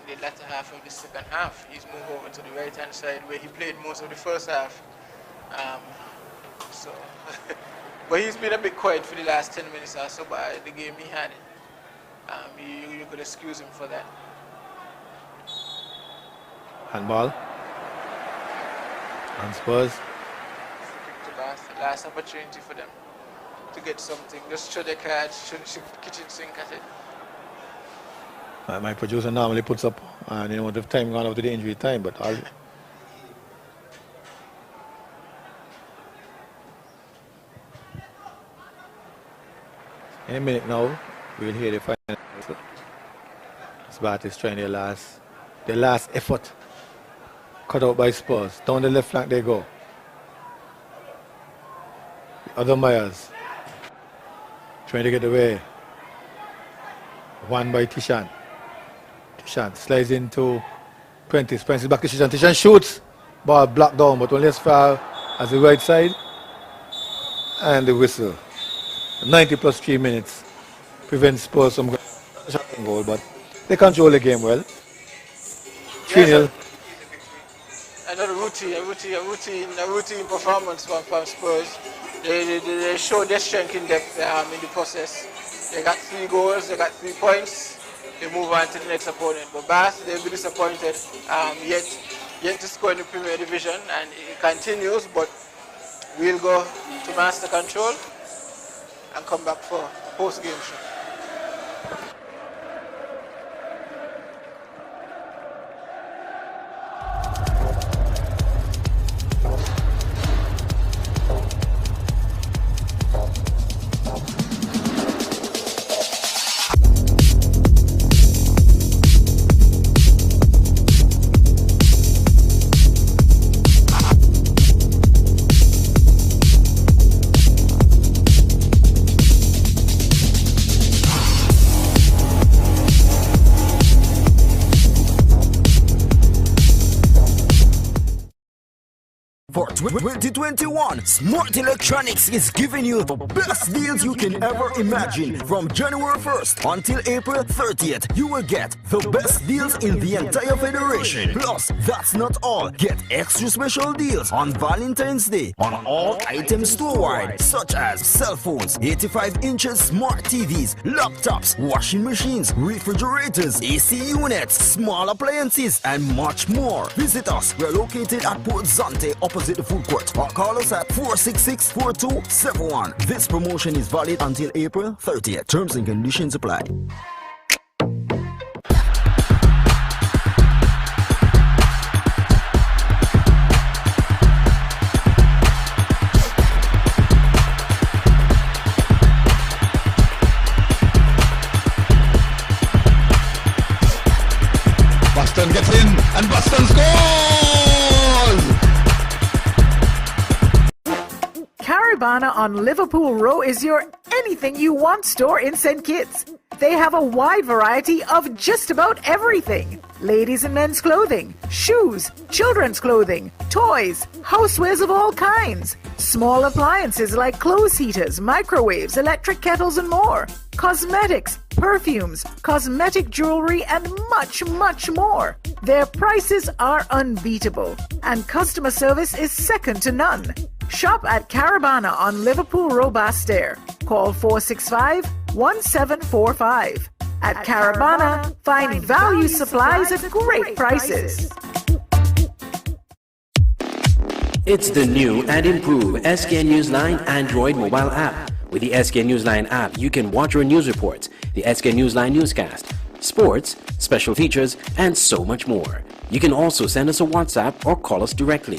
S3: the latter half of the second half. He's moved over to the right-hand side where he played most of the first half. But he's been a bit quiet for the last 10 minutes or so, but the game he had, you could excuse him for that.
S2: Handball. And Spurs.
S3: Last opportunity for them to get something. Just show their cards, show the kitchen sink at it.
S2: My producer normally puts up the time gone after the injury time, but I'll in a minute now we'll hear the final. Spurs is trying their last effort. Cut out by Spurs. Down the left flank they go. The other Myers trying to get away. One by Tishan. Tishan slides into Prentice. Prentice back to Tishan. Tishan shoots. Ball blocked down, but only as far as the right side. And the whistle. 90 plus 3 minutes prevents Spurs from getting goal, but they control the game well. 3-0.
S3: Another routine performance from Spurs. They showed their strength in depth in the process. They got 3 goals, they got 3 points. They move on to the next opponent. But Bath, they'll be disappointed yet to score in the Premier Division, and it continues. But we'll go to Master Control and come back for a post-game show.
S5: For 2021, Smart Electronics is giving you the best deals you can ever imagine. From January 1st until April 30th, you will get the best deals in the entire federation. Plus, that's not all. Get extra special deals on Valentine's Day on all items store-wide, such as cell phones, 85 inches smart TVs, laptops, washing machines, refrigerators, AC units, small appliances, and much more. Visit us. We're located at Port Zante, opposite the food court, or call us at 466-4271. This promotion is valid until April 30th. Terms and conditions apply.
S12: Boston gets in, and Boston scores!
S7: Caribana on Liverpool Row is your anything you want store in St. Kitts. They have a wide variety of just about everything. Ladies and men's clothing, shoes, children's clothing, toys, housewares of all kinds, small appliances like clothes heaters, microwaves, electric kettles and more, cosmetics, perfumes, cosmetic jewelry and much, much more. Their prices are unbeatable and customer service is second to none. Shop at Caravana on Liverpool Road, Bastair. Call 465-1745. At Caravana, find value supplies at great prices.
S1: It's the new and improved SKN Newsline Android mobile app. With the SKN Newsline app, you can watch your news reports, the SKN Newsline newscast, sports, special features, and so much more. You can also send us a WhatsApp or call us directly.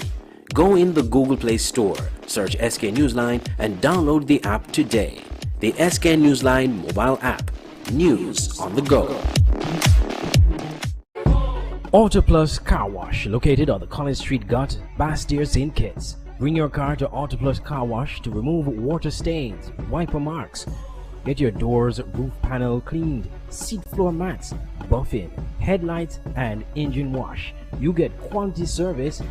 S1: Go in the Google Play Store, search SK Newsline, and download the app today. The SK Newsline mobile app. News on the go.
S13: Auto Plus Car Wash, located on the College Street Gut, Bastair, St. Kitts. Bring your car to Auto Plus Car Wash to remove water stains, wiper marks. Get your doors, roof panel cleaned, seat floor mats, buffing, headlights, and engine wash. You get quality service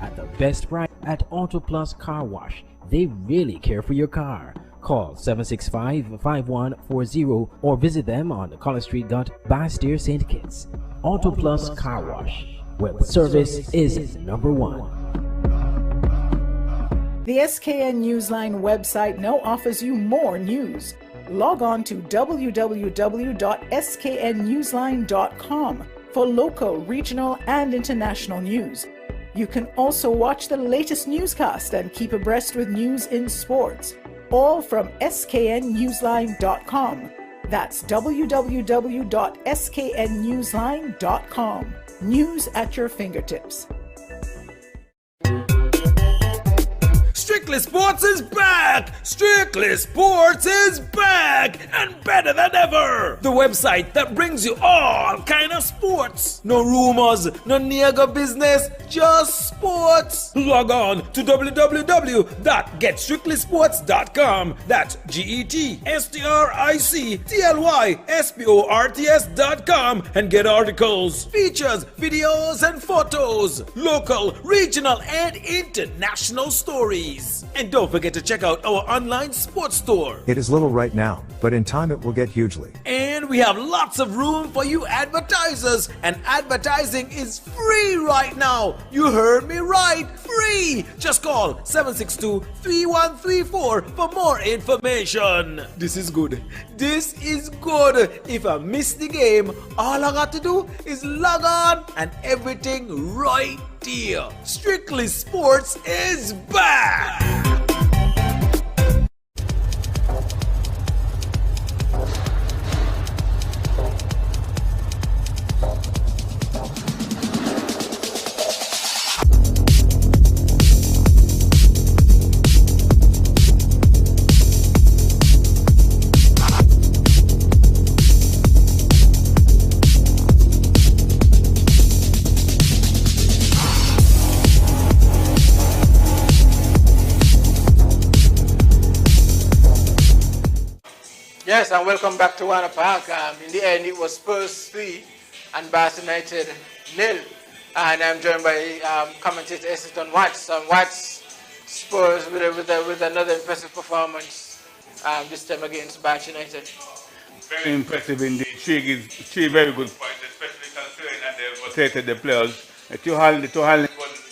S13: at the best price at Auto Plus Car Wash. They really care for your car. Call 765-5140 or visit them on the College Street Gut, Bastair, St. Kitts. Auto Plus Car Wash, where the service is number one.
S7: The SKN Newsline website now offers you more news. Log on to www.sknnewsline.com for local, regional, and international news. You can also watch the latest newscast and keep abreast with news in sports, all from sknnewsline.com. That's www.sknnewsline.com. News at your fingertips.
S8: Strictly Sports is back! Strictly Sports is back! And better than ever! The website that brings you all kind of sports. No rumors, no nigger business, just sports. Log on to www.getstrictlysports.com. That's GETSTRICTLYSPORTS.com and get articles, features, videos, and photos. Local, regional, and international stories. And don't forget to check out our online sports store.
S9: It is little right now, but in time it will get hugely.
S8: And we have lots of room for you advertisers. And advertising is free right now. You heard me right. Free. Just call 762-3134 for more information. This is good. This is good. If I miss the game, all I got to do is log on and everything right there. Strictly Sports is back.
S3: Yes, and welcome back to Warner Park. In the end, it was Spurs 3 and Bath United 0. And I'm joined by commentator Assistant Watts. And Watts, Spurs with another impressive performance, this time against Bath United.
S6: Very impressive indeed. Three very good points, especially considering that they rotated the players. The two handling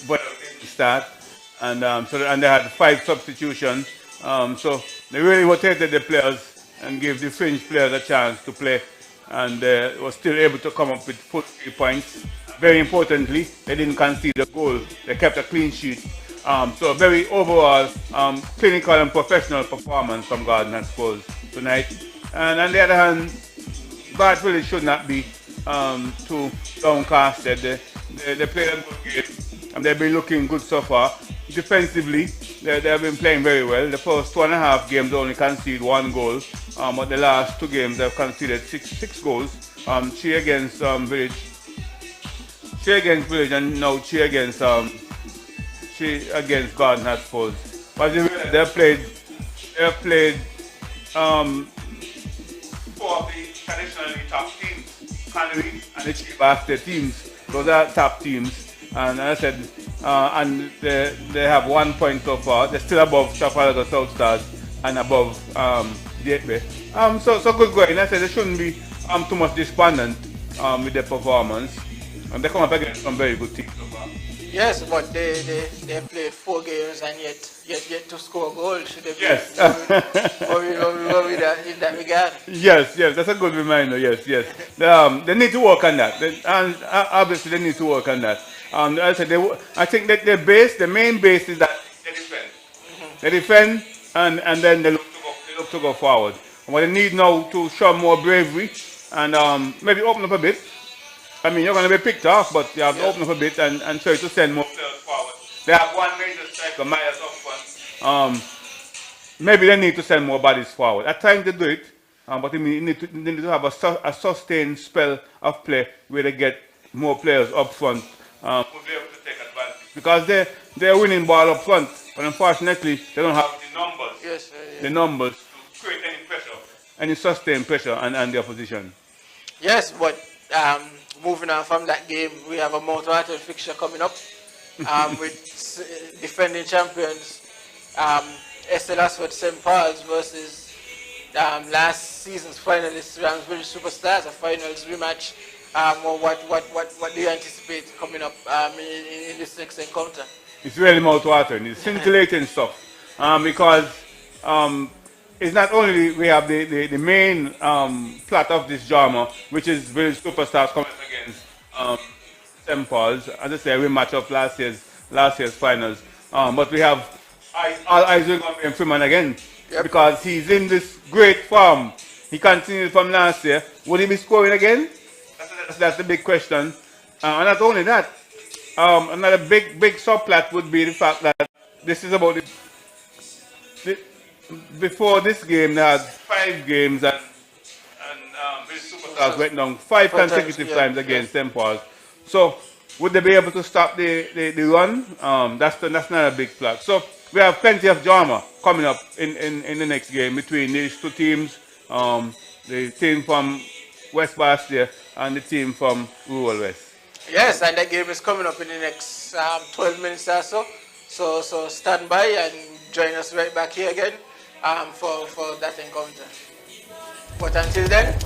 S6: was in the start, and they had 5 substitutions. So they really rotated the players and gave the fringe players a chance to play, and was still able to come up with full 3 points. Very importantly, they didn't concede a goal. They kept a clean sheet. So very overall clinical and professional performance from Gardner Spurs tonight. And on the other hand, Bath really should not be too downcasted. They played a good game, and they've been looking good so far. Defensively, they have been playing very well. The first 2.5 games only conceded 1 goal, but the last 2 games they've conceded six goals. 3 against Village, 3 against Village, and now 3 against Gardner Spurs. But they have played 4 four of the traditionally top teams, Canary and the Chief Basket teams. Those are top teams. And as I said, and they have 1 point so far. They're still above Trafalgar South Stars and above Gateway. So good going. I said they shouldn't be too much despondent with their performance. And they come up against some very good teams so far.
S3: Yes, but they played 4 games and yet to score a goal. Should they be
S6: yes.
S3: worried in that regard?
S6: Yes, that's a good reminder. Yes. They need to work on that. And obviously they need to work on that. I think that the main base is that they defend. They defend and then they look to go forward. And what they need now to show more bravery and maybe open up a bit. I mean, you're going to be picked off, but you have to open up a bit and try to send more players forward. They have one major striker, Myers up front. Maybe they need to send more bodies forward. At times they do it, but they need to have a sustained spell of play where they get more players up front who will be able to take advantage. Because they're winning ball up front, but unfortunately they don't have the numbers to create any pressure, any sustained pressure on the opposition.
S3: Yes, but moving on from that game, we have a Mount Water fixture coming up with defending champions Estelle Asford St. Paul's versus last season's finalists Ramsbury Superstars, a finals rematch. What do you anticipate coming up in this next encounter?
S6: It's really mouth-watering. It's scintillating stuff because it's not only we have the main plot of this drama, which is Village Superstars coming against St. Paul's. As I say, we match up last year's finals, but we have all eyes on Freeman again because he's in this great form. He continued from last year. Would he be scoring again? That's the big question. And not only that, another big subplot would be the fact that this is about before this game they had 5 games and Village Superstars went down 5 consecutive times against St. Paul's. So would they be able to stop the run? That's not a big plot. So we have plenty of drama coming up in the next game between these two teams, the team from West Bastia and the team from Rural West.
S3: Yes, and that game is coming up in the next 12 minutes or so. So stand by and join us right back here again for that encounter. But until then,